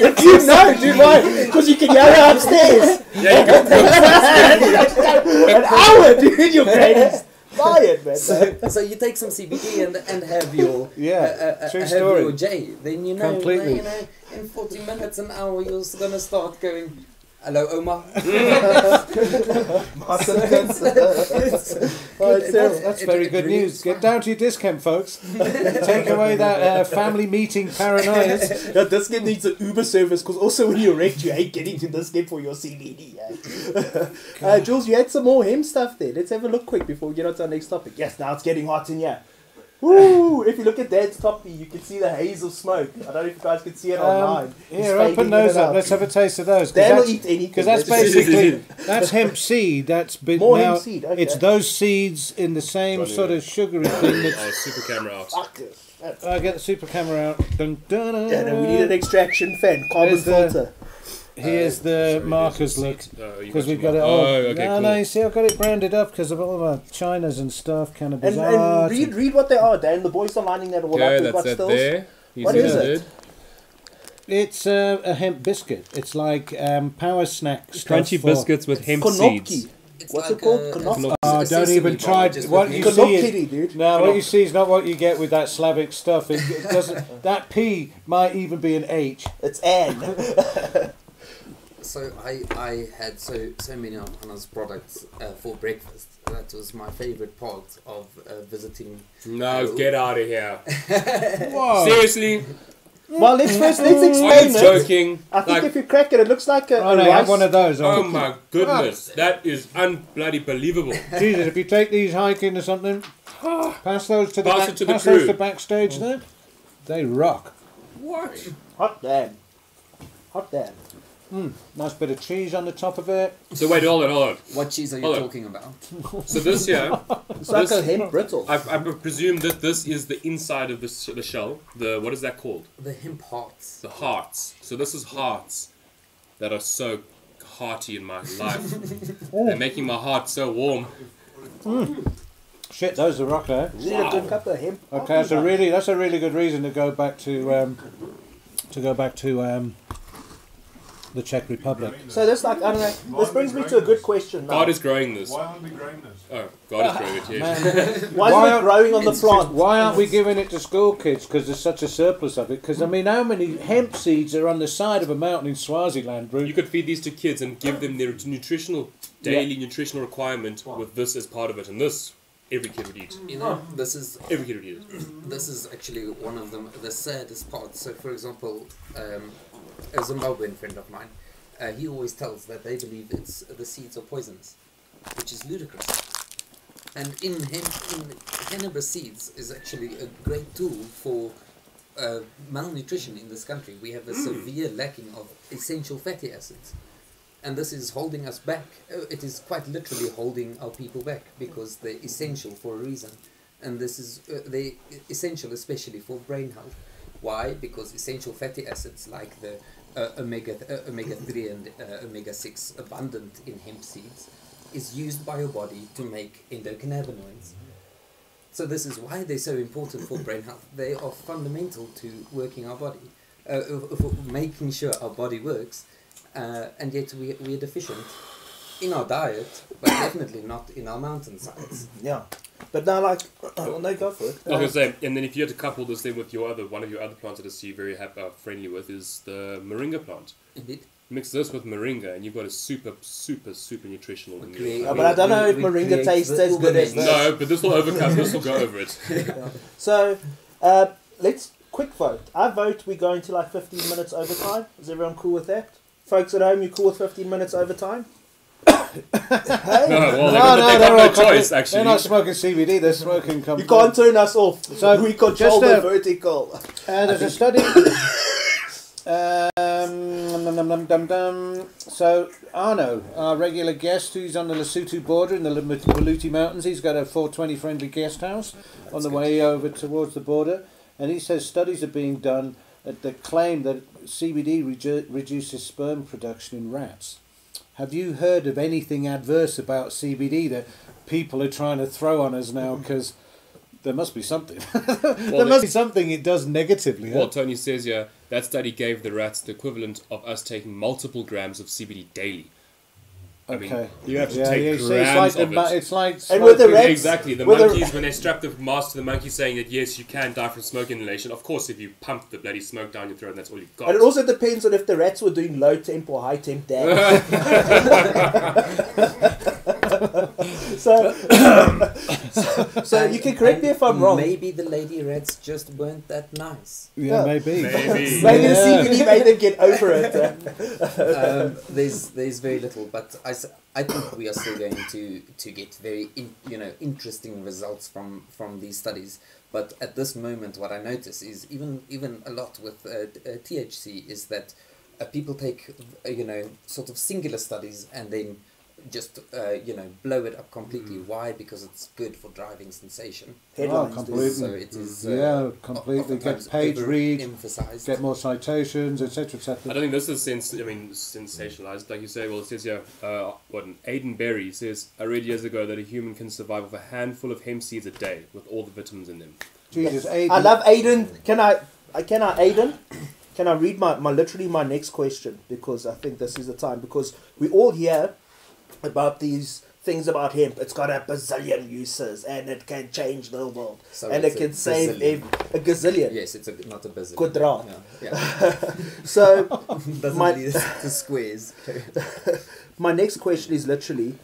If you know, dude, why? Because you can yell her upstairs. Yeah, you can. An hour, dude, your granny's tired, man. So you take some CBD and have your True have story. your J. Then Completely. in 40 minutes, an hour, you're gonna start going. Hello, Omar. That's very good news. Get down to your discount, folks. Take away that family meeting paranoia. Yeah, this game needs an Uber service because also when you're wrecked, you hate getting to this game for your CBD. Jules, you had some more hemp stuff there. Let's have a look quick before we get on to our next topic. Yes, now it's getting hot in here. Woo! If you look at Dad's top, you can see the haze of smoke. I don't know if you guys can see it online. Here, open those up. Let's have a taste of those. Dad will eat anything. Because that's basically, that's hemp seed. That's been More now, hemp seed, okay. It's those seeds in the same sort of sugary thing that's... Oh, super camera out. Get the super camera out. Dun, dun, dun, Yeah, no, we need an extraction fan. Carbon filter. Here's the markers, look. Because we've got it all. Okay, cool. No, you see, I've got it branded up because of all of our Chinas and stuff, cannabis And art. read what they are, Dan. The boys are lining that all up. Okay, We've got that's it stills. there. What is it? It's a hemp biscuit. It's like power snack stuff Crunchy for- biscuits with hemp Konopki. seeds. It's What's like it called? a- Konopki. Oh, don't even try. What you see Konopki, is, dude. no, what you see is not what you get with that Slavic stuff. It doesn't. That P might even be an H. It's Anne. So I had so many of Anna's products for breakfast. That was my favorite part of visiting. No, get out of here. Whoa. Seriously? Well, let's Are you explain it. joking? I think Like, if you crack it, it looks like a Oh no, rice. have one of those. oh my goodness, that is unbloody believable. Jesus, if you take these hiking or something, pass those to the Pass it to the pass those crew. to backstage there. They rock. What? Hot damn. Hot damn. Nice bit of cheese on the top of it. So wait, hold on. What cheese are you Hold on. talking about? So this here, It's like a hemp brittle. I presume that this is the inside of the shell. What is that called? The hemp hearts. The hearts. So this is hearts that are so hearty in my life. They're making my heart so warm. Shit, those are rock there. You need a good cup of hemp. Okay, that's a really good reason to go back to the Czech Republic. So this, like, I don't know. This brings me to a good question now. God is growing this. Why aren't we growing this? Oh, God is growing it, yes. Man, Why is it growing on the plant? why aren't we giving it to school kids? Because there's such a surplus of it. Because I mean, how many hemp seeds are on the side of a mountain in Swaziland, bro? You could feed these to kids and give them their daily nutritional requirement with this as part of it, and this every kid would eat. You know, this is Every kid would eat it. this is actually one of the saddest parts. So, for example, a Zimbabwean friend of mine, he always tells that they believe the seeds are poisonous, which is ludicrous. And in cannabis seeds is actually a great tool for malnutrition in this country. We have a severe lacking of essential fatty acids. And this is holding us back. It is quite literally holding our people back because they're essential for a reason. And this is they essential especially for brain health. Why? Because essential fatty acids like the omega-3 and omega-6 abundant in hemp seeds is used by your body to make endocannabinoids. So this is why they're so important for brain health. They are fundamental to working our body, for making sure our body works. And yet we are deficient in our diet, but definitely not in our mountainsides. Yeah, but now, like, well, no, go for it. I was going to say, and then if you had to couple this thing with one of your other plants that I see you very friendly with is the moringa plant. Indeed. Mix this with moringa and you've got a super nutritional meal. But I don't know if moringa tastes as good as this. No, but this will overcome, this will go over it. So, let's quick vote. I vote we're going to like 15 minutes overtime. Is everyone cool with that? Folks at home, you cool with 15 minutes overtime? No, well, they've got no choice, actually. They're not smoking CBD, they're smoking... You can't turn us off. So we control the vertical. There's a study... So Arno, our regular guest, who's on the Lesotho border in the Maluti Mountains, he's got a 420 friendly guest house on the way over towards the border, and he says studies are being done that claim that CBD reduces sperm production in rats. Have you heard of anything adverse about CBD that people are trying to throw on us now? Because there must be something. There must be something it does negatively. Well, Tony says here, that study gave the rats the equivalent of us taking multiple grams of CBD daily. I mean, you have to take grams of it. It's like and with the rats, exactly. The monkeys, when they strap the mask to the monkey saying that, yes, you can die from smoke inhalation, of course, if you pump the bloody smoke down your throat, that's all you've got. And it also depends on if the rats were doing low temp or high temp damage. So you can correct me if I'm wrong. Maybe the lady rats just weren't that nice. Yeah, maybe. Maybe the CBD made them get over it. There's very little, but I think we are still going to get very interesting results from these studies. But at this moment, what I notice is even a lot with THC is that people take sort of singular studies and then just blow it up completely. Why? Because it's good for driving sensation. Headlines, completely. So it is completely. Get page read, get more citations, etc., etc. I don't think this is sensationalized. Like you say, well, it says here, Aidan Berry says, I read years ago that a human can survive off a handful of hemp seeds a day with all the vitamins in them. Jesus, Aidan. I love Aidan. Can I Aidan? Can I read my next question? Because I think this is the time. Because we all hear about these things about hemp. It's got a bazillion uses and it can change the world. So and it can save a gazillion. Yes, it's not a bazillion. Good draw. Yeah. So doesn't need the squares. My next question is literally,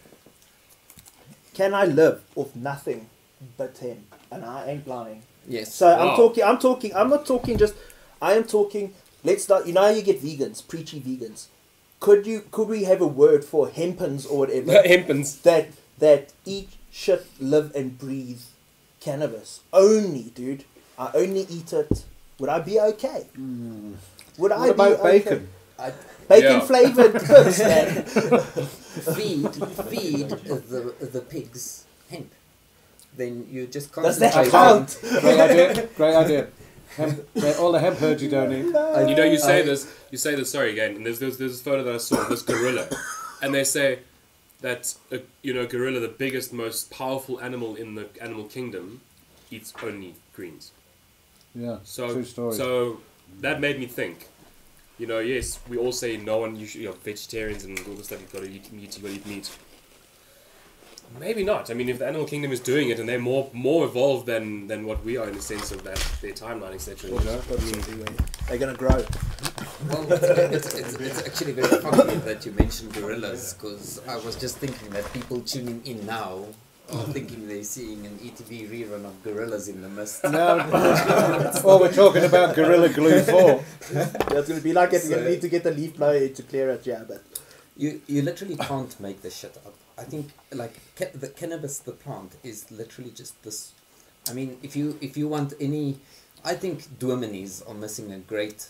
can I live off nothing but hemp? And I ain't lying. Yes. So I'm not talking just, I am talking, let's start, how you get vegans, preachy vegans. Could we have a word for hempans or whatever? Hempans. That eat, shit, live and breathe cannabis. Only, dude. I only eat it. Would I be okay? Would I be okay? What about bacon? Bacon flavored goods, man. Feed the pigs hemp. Then you just Does that concentrate. count? Great idea. All the hemp herds you don't eat. And you say this, sorry again, and there's this photo that I saw of this gorilla, and they say that gorilla, the biggest, most powerful animal in the animal kingdom, eats only greens. Yeah, So true story. So that made me think, you know, yes, we all say no one, you know, vegetarians and all the stuff, you've got to eat meat, you've got to eat meat. Maybe not. I mean, if the animal kingdom is doing it and they're more evolved than what we are in the sense of that, their timeline, etc. You know? I mean, They're going to grow. Well, it's actually very funny that you mentioned gorillas, because I was just thinking that people tuning in now are thinking they're seeing an ETV rerun of Gorillas in the Mist. No. Well, we're talking about Gorilla Glue 4. That's going to be like it. You need to get the leaf blower to clear it, yeah, but... You literally can't make this shit up. I think, like, the cannabis, the plant, is literally just this... I mean, if you want any... I think Duomenes are missing a great...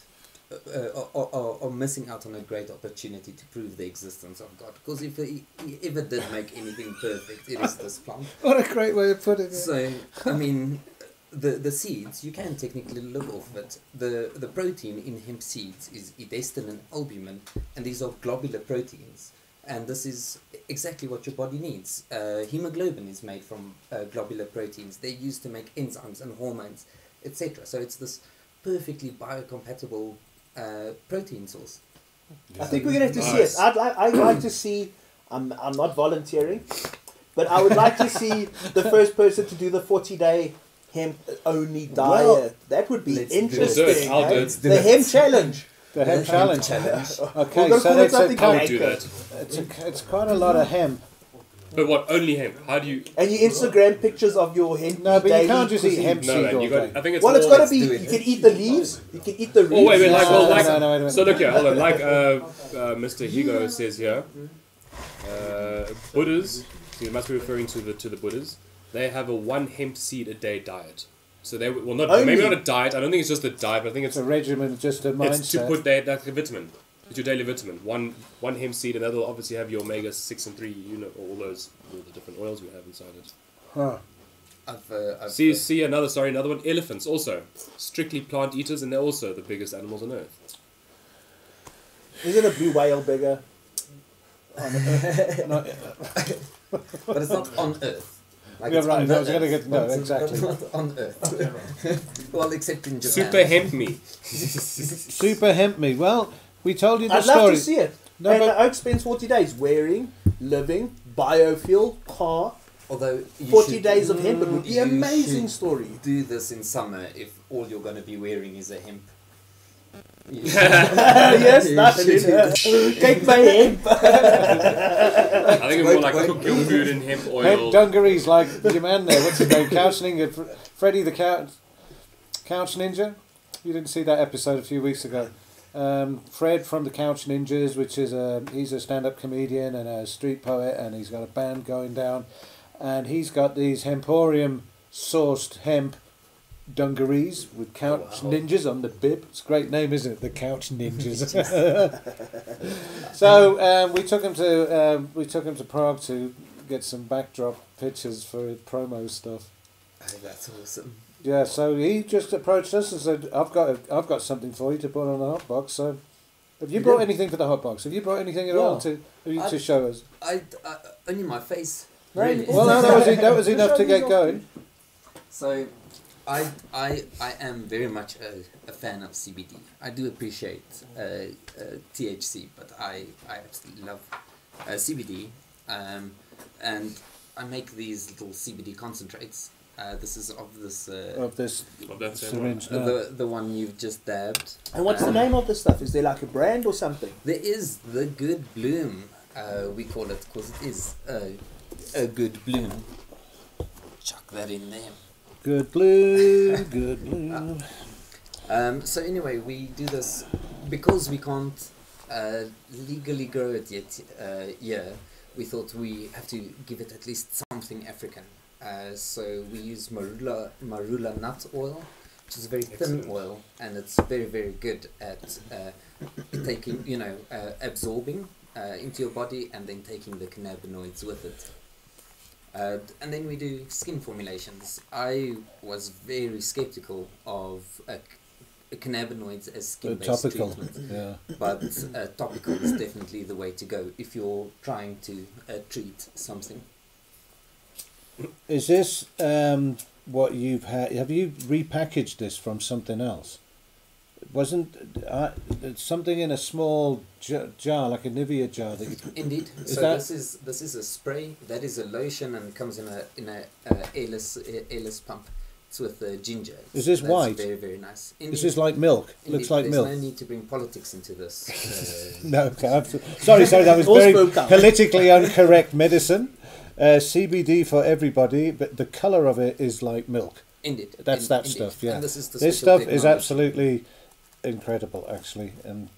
or missing out on a great opportunity to prove the existence of God. Because if he ever did make anything perfect, it is this plant. What a great way of putting it. So, I mean, the seeds, you can technically live off it. The protein in hemp seeds is edestin and albumin, and these are globular proteins. And this is exactly what your body needs. Hemoglobin is made from globular proteins. They're used to make enzymes and hormones, etc. So it's this perfectly biocompatible protein source. I think we're going to have to see it. I'd like to see, I'm not volunteering, but I would like to see the first person to do the 40-day hemp-only diet. Well, that would be let's do it. interesting. I'll do it. The hemp challenge. The hemp challenge. Okay, We're so gonna it's call it a something I kind would do that. it's quite a lot of hemp. But what, only hemp? How do you... And you Instagram pictures of your hemp. No, but you daily can't just eat cuisine. hemp No, seed man, all you got... day. I think it's Well, it's all... got to be. do it. You can eat the leaves. You can eat the roots. Oh, wait, like... No, Oh, like no, wait a minute. so look here, hold on. Like Mr. Hugo says here, Buddhas, so you must be referring to the Buddhas, they have a 1 hemp seed a day diet. So they... Well, not maybe not a diet. I don't think it's just a diet, but I think It's a regimen, just a mindset. it's to put that like a vitamin. It's your daily vitamin. One hemp seed, and that'll obviously have your omega 6 and 3. You know all the different oils we have inside it. Huh. I've See another one. Elephants also strictly plant eaters, and they're also the biggest animals on earth. Isn't a blue whale bigger? but it's not on Earth. Like Yeah, it's right, on the I was gonna Earth, get- no, but exactly. It's not on Earth. Well, except in Japan. Super hemp me. Super hemp me. Well, we told you the I'd story. love to see it. No, and but- Oak spends 40 days wearing, living, biofuel, car, Although you 40 should days of hemp. It would be you an amazing should story. do this in summer if all you're going to be wearing is a hemp. Yes, You that's should do that. it. Take my hemp. I think it's more like cook your food in hemp Hemp oil. dungarees like your man there. What's his name? Couch Ninja. Freddie the Couch Ninja. You didn't see that episode a few weeks ago. Fred from the Couch Ninjas, which is he's a stand-up comedian and a street poet, and he's got a band going down, and he's got these Hemporium sourced hemp dungarees with Couch Ninjas on the bib. It's a great name, isn't it? The Couch Ninjas. So we took him to Prague to get some backdrop pictures for promo stuff. Oh, that's awesome. Yeah, so he just approached us and said, "I've got something for you to put on the HotBox." So, have you brought anything for the HotBox? Have you brought anything at all to show us? I only my face. Right. Really. Well, no, that was enough to get going. So, I am very much a fan of CBD. I do appreciate THC, but I absolutely love CBD. And I make these little CBD concentrates. This is of this Of this syringe. the one you've just dabbed. And what's the name of the stuff? Is there like a brand or something? There is the Good Bloom, we call it, because it is a good bloom. Chuck that in there. Good bloom, good bloom. So anyway, we do this because we can't legally grow it yet. We thought we have to give it at least something African. So we use marula nut oil, which is a very thin oil, and it's very, very good at taking, absorbing into your body and then taking the cannabinoids with it. And then we do skin formulations. I was very skeptical of cannabinoids as skin-based Topical, treatment, yeah. but topical is definitely the way to go if you're trying to treat something. Is this what you've had? Have you repackaged this from something else? wasn't something in a small jar, like a Nivea jar that you... Indeed. So this is a spray. That is a lotion, and it comes in a airless pump. It's with ginger. Is this That's white? Very, very nice. Indeed. This is like milk. Indeed. Looks like There's milk. no need to bring politics into this. No, okay, sorry, that was All very spoke up. politically incorrect medicine. CBD for everybody, but the colour of it is like milk. Indeed. That's that Indeed. stuff, yeah. And this is the This special stuff is technology. absolutely incredible, actually. And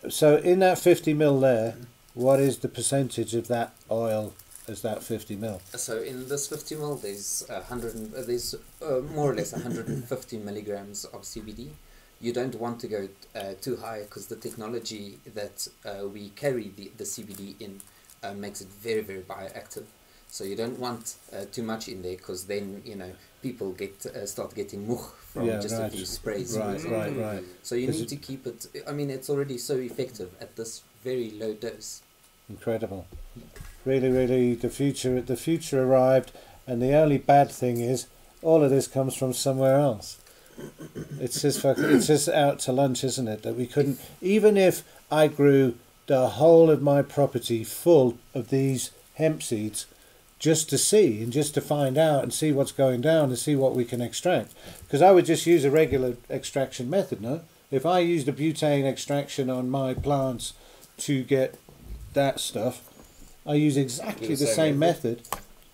so in that 50 ml there, what is the percentage of that oil as that 50 ml? So in this 50 ml, there's more or less 150 milligrams of CBD. You don't want to go too high because the technology that we carry the CBD in makes it very, very bioactive. So you don't want too much in there because then, people start getting mukh from a few sprays. Right. So you need to keep it, it's already so effective at this very low dose. Incredible. Really, really, the future arrived, and the only bad thing is all of this comes from somewhere else. It's just out to lunch, isn't it? That we couldn't, even if I grew the whole of my property full of these hemp seeds, just to see and just to find out and see what's going down and see what we can extract. Because I would just use a regular extraction method, no? If I used a butane extraction on my plants to get that stuff, I use exactly the same method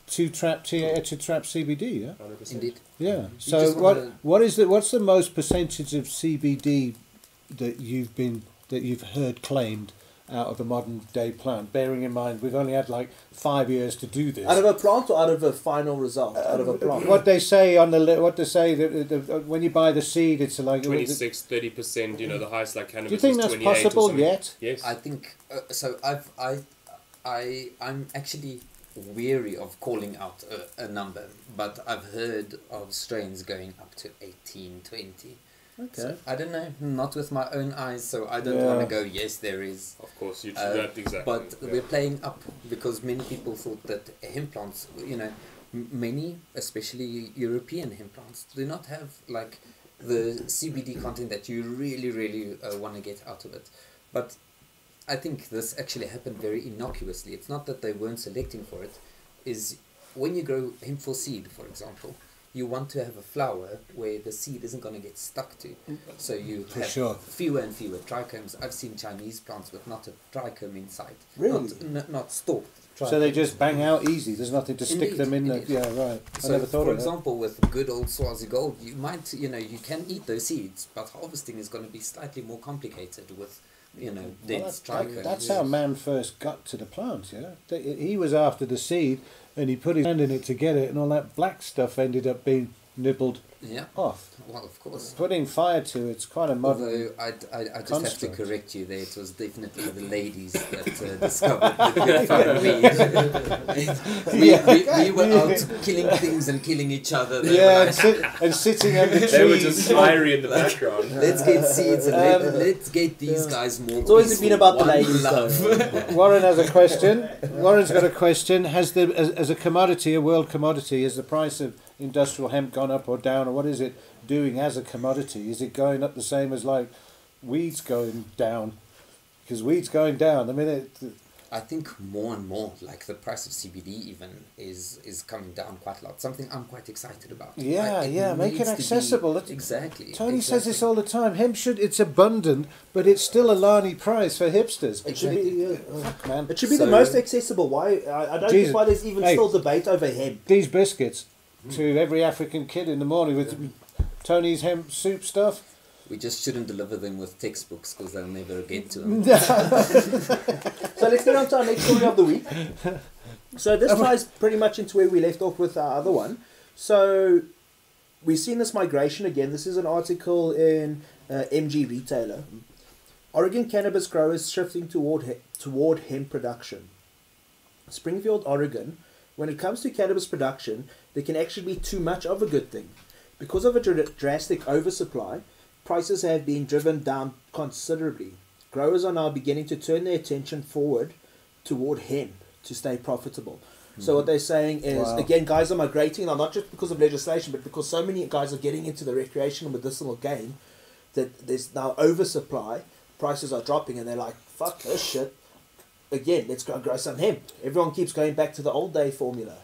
to trap CBD, yeah? 100%. Indeed. Yeah. So what's the most percentage of CBD that you've heard claimed out of a modern day plant? Bearing in mind we've only had like 5 years to do this. Out of a plant or out of a final result? Out of a plant. What they say when you buy the seed, it's like 26-30%. The highest like cannabis. Do you think is that's 28 or possible something. yet? Yes. I think so. I'm actually weary of calling out a number, but I've heard of strains going up to 18, 20. Okay. So, I don't know, not with my own eyes, so I don't want to go, yes, there is. Of course, you do that exactly. But we're playing up because many people thought that hemp plants, many, especially European hemp plants, do not have like the CBD content that you really, really want to get out of it. But I think this actually happened very innocuously. It's not that they weren't selecting for it. Is when you grow hemp for seed, for example, you want to have a flower where the seed isn't going to get stuck to. So you have fewer and fewer trichomes. I've seen Chinese plants with not a trichome inside. Really? Not stalked. So they just bang out easy. There's nothing to stick them in. Yeah, right. So I never thought for of that. example, with good old Swazi Gold, you might, you can eat those seeds, but harvesting is going to be slightly more complicated with, dense trichomes. That's how man first got to the plants, yeah? He was after the seed, and he put his hand in it to get it, and all that black stuff ended up being nibbled off. Well, of course. Putting fire to it's quite a modern. Although I just have to construct. correct you there. It was definitely the ladies that discovered the good fire weed. We were out killing things and killing each other. And sitting under trees. They were just fiery in the background. Let's get seeds and let's get these guys more. It's always been about the ladies, love. Warren has a question. Warren's got a question. Has as a commodity, a world commodity, has the price of industrial hemp gone up or down, or what is it doing as a commodity? Is it going up the same as like weed's going down? Because weed's going down. I mean, I think more and more, like the price of CBD even is coming down quite a lot. Something I'm quite excited about. Yeah, make it accessible. Exactly. Tony says this all the time. Hemp it's abundant, but it's still a larny price for hipsters. It should be, Fuck, man. it should be the most accessible. Why? I don't Jesus. think why there's even still debate over hemp. These biscuits to every African kid in the morning with Tony's hemp soup stuff. We just shouldn't deliver them with textbooks because they'll never get to them. So let's get on to our next story of the week. So this ties pretty much into where we left off with our other one. So we've seen this migration again. This is an article in MG Retailer. Oregon cannabis growers shifting toward hemp production. Springfield, Oregon. When it comes to cannabis production, there can actually be too much of a good thing. Because of a drastic oversupply, prices have been driven down considerably. Growers are now beginning to turn their attention forward toward hemp to stay profitable. So what they're saying is, again, guys are migrating now, not just because of legislation, but because so many guys are getting into the recreational medicinal game. that there's now oversupply, prices are dropping, and they're like, fuck this shit. Again, let's go grow some hemp. Everyone keeps going back to the old day formula.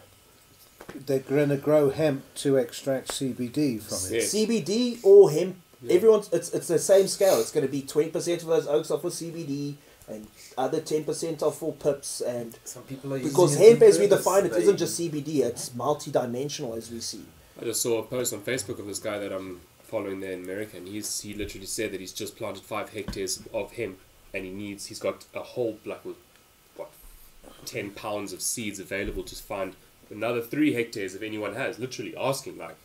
They're going to grow hemp to extract CBD from it. Yes. CBD or hemp, Yeah. everyone's it's the same scale. It's going to be 20% of those oaks are for CBD, and other 10% are for pips, and Some people are because using it hemp, on as we purpose. define it, They- isn't just CBD. It's multi-dimensional, as we see. I just saw a post on Facebook of this guy that I'm following there in America, and he literally said that he's just planted 5 hectares of hemp, and he's got a whole 10 pounds of seeds available to find another 3 hectares if anyone has. Literally asking, like,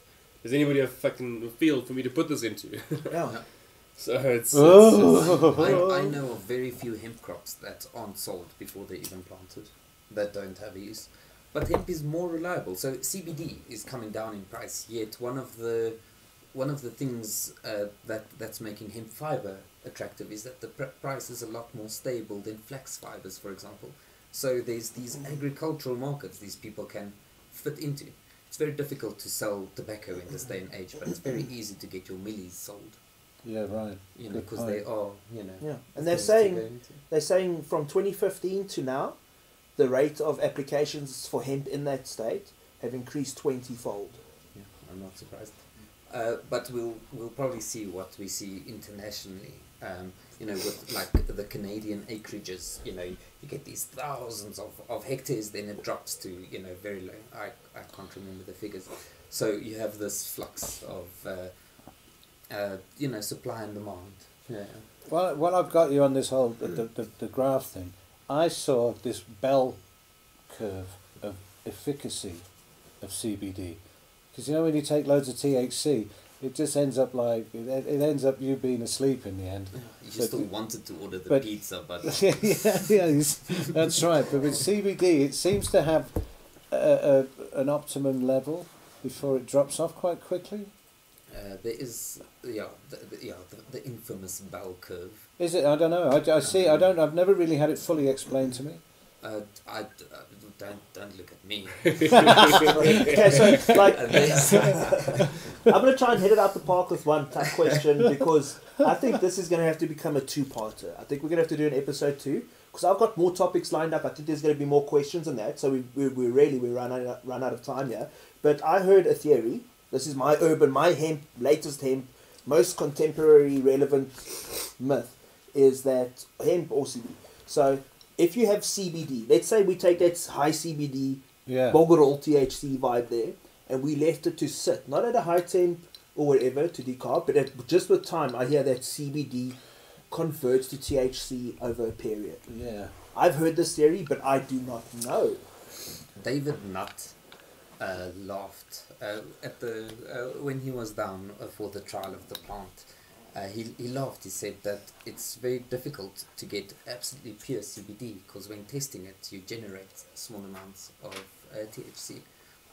does anybody have fucking a field for me to put this into? Yeah. So it's I know of very few hemp crops that aren't sold before they're even planted, that don't have a use. But hemp is more reliable. So CBD is coming down in price. Yet one of the things that's making hemp fiber attractive is that the price is a lot more stable than flax fibers, for example. So there's these agricultural markets these people can fit into. It's very difficult to sell tobacco in this day and age, but it's very easy to get your millies sold. Yeah, right. You know, Good because point. they are, you know. Yeah, and they're things to go saying into. from 2015 to now, the rate of applications for hemp in that state have increased 20-fold. Yeah, I'm not surprised. But we'll probably see what we see internationally. You know, with like the Canadian acreages, you know, you get these thousands of hectares, then it drops to, you know, very low. I can't remember the figures. So you have this flux of, you know, supply and demand. Yeah. Well, while I've got you on this whole the graph thing, I saw this bell curve of efficacy of CBD, because you know when you take loads of THC, it just ends up like it ends up you being asleep in the end. You So- still wanted to order the but- pizza, but That's right. But with CBD, it seems to have an optimum level before it drops off quite quickly. there is the infamous bell curve. Is it? I don't know. I see. I don't. I've never really had it fully explained to me. Don't look at me. Okay, so like There's- I'm going to try and hit it out the park with one tough question, because I think this is going to have to become a 2-parter. I think we're going to have to do an episode 2, because I've got more topics lined up. I think there's going to be more questions on that, so we run out of time here. But I heard a theory. This is my latest hemp, most contemporary relevant myth, is that hemp or CBD. So if you have CBD, let's say we take that high CBD, Yeah. Boggerol THC vibe there, and we left it to sit, not at a high temp or whatever to decarb, but just with time, I hear that CBD converts to THC over a period. Yeah. I've heard this theory, but I do not know. David Nutt laughed at the when he was down for the trial of the plant. He laughed. He said that it's very difficult to get absolutely pure CBD, because when testing it, you generate small amounts of THC.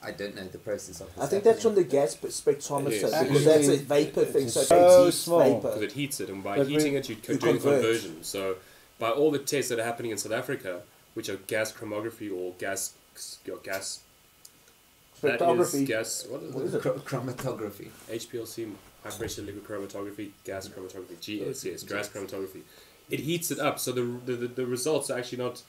I don't know the process of this. I think that's from happening. the gas spectrometer, Yes. because that's a vapor thing, so It's it so heats small. because vapor. it heats it, and by But heating we- it, you're you doing convert. conversion. So by all the tests that are happening in South Africa, which are gas chromatography or gas that Spectrography. is gas. What is it? Chromatography. HPLC, high pressure liquid chromatography, gas chromatography, GS, gas chromatography. It heats it up, so the results are actually not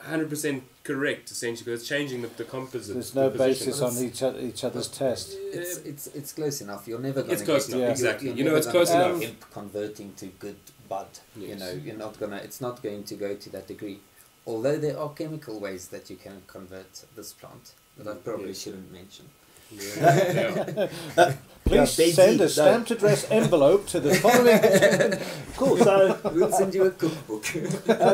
100% correct, essentially, because it's changing the composite. There's no the position. basis on each other's test. It's close enough. You're never going It's close enough, Yeah. exactly. You're You know, never it's gonna close get enough. hemp converting to good bud. You Yes. know, you're not gonna. It's not going to go to that degree. Although there are chemical ways that you can convert this plant that I probably Yes. shouldn't mention. Yeah. Please Daisy, send no. a stamped address envelope to the following. Cool, so We'll send you a cookbook.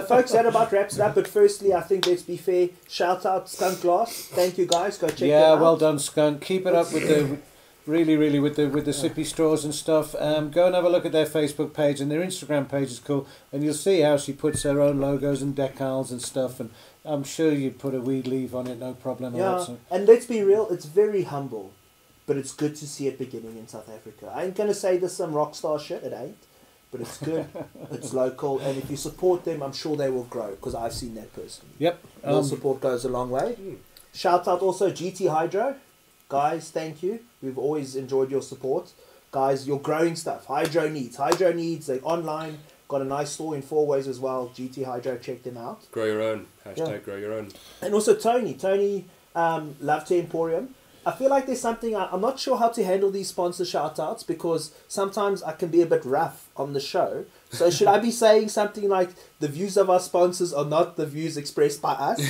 folks, that about wraps it up. But firstly, I think let's be fair. Shout out Skunk Glass. Thank you guys. Go check them Yeah, out. well done, Skunk. Keep it up with the really with the sippy straws and stuff. Go and have a look at their Facebook page, and their Instagram page is cool. And you'll see how she puts her own logos and decals and stuff. And I'm sure you'd put a weed leaf on it, no problem. Yeah, and let's be real, it's very humble, but it's good to see it beginning in South Africa. I ain't gonna say there's some rock star shit, it ain't, but it's good, it's local, and if you support them, I'm sure they will grow, because I've seen that personally. Yep. Your support goes a long way. Shout out also GT Hydro, guys, thank you. We've always enjoyed your support. guys, your growing stuff. Hydro Needs, they're online. Got a nice store in Four Ways as well. GT Hydro, check them out. Grow your own. Hashtag grow your own. And also Tony, Love to Emporium. I feel like there's something, I'm not sure how to handle these sponsor shout-outs because sometimes I can be a bit rough on the show. So should I be saying something like, the views of our sponsors are not the views expressed by us?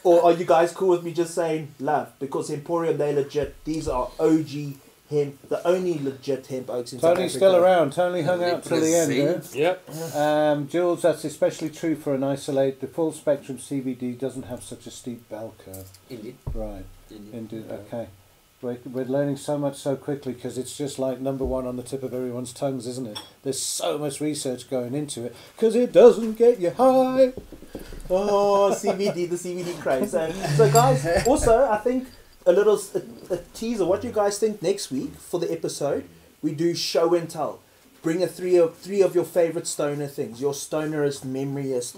Or are you guys cool with me just saying love? Because Emporium, they're legit. These are OG hemp, the only legit hemp oaks in South Africa. Tony's still around. Tony hung out till the end, Yep. Jules, that's especially true for an isolate. The full spectrum CBD doesn't have such a steep bell curve. Indeed. Right. Indeed. Okay. We're learning so much so quickly because it's just like number one on the tip of everyone's tongues, isn't it? There's so much research going into it because it doesn't get you high. Oh, CBD, the CBD craze. So guys, also I think a teaser. What do you guys think next week for the episode? We do show and tell. Bring three of your favorite stoner things, your stonerist, memoryist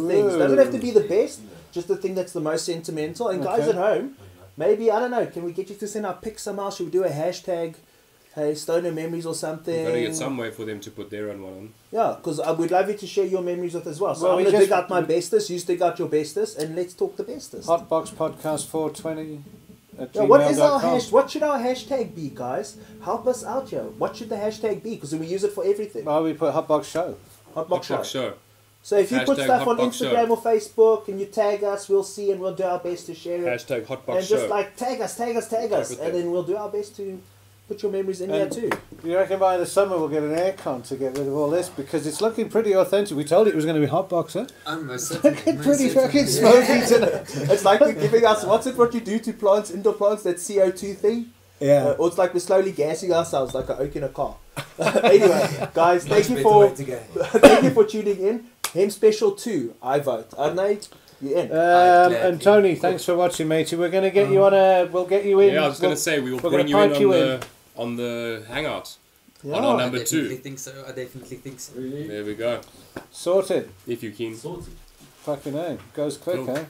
things. Doesn't have to be the best, just the thing that's the most sentimental. And guys at home, maybe, I don't know, can we get you to send our pics somehow? Should we do a hashtag, hey, stoner memories or something? We've got to get some way for them to put their own one on. Yeah, because I would love you to share your memories with as well. So Well, I'm we going to dig just- out my bestest, you dig out your bestest, and let's talk the bestest. Hotbox Podcast 420 at Yeah, what is our gmail.com. what should our hashtag be, guys? Help us out here. What should the hashtag be? Because we use it for everything. Well, we put Hotbox Show. Hotbox Show. Hotbox show. So if you put Hashtag stuff on Hotbox Instagram Show. or Facebook and you tag us, we'll see and we'll do our best to share it. Hashtag Hotbox And show. just like tag us, with and it. then we'll do our best to put your memories in And- there too. You reckon by the summer we'll get an aircon to get rid of all this because it's looking pretty authentic. We told it was going to be Hotbox, huh? I'm most certainly. Looking most pretty certainly. fucking smoky tonight. It's like we're giving us, what's it what you do to plants, indoor plants, that CO2 thing? Yeah. Or it's like we're slowly gassing ourselves like an oak in a car. Anyway, guys, thank you for thank you for tuning in. Hemp Special 2, I vote. Arne, you in? And Tony, thanks for watching, matey. We're going to get you on a... We'll get you in. Yeah, I was going to say, we will we're bring gonna you in pipe on the hangout. Yeah. On our I number definitely 2. think so. I definitely think so. There we go. Sorted. If you keen. Fucking hell. Goes quick, Cool. eh?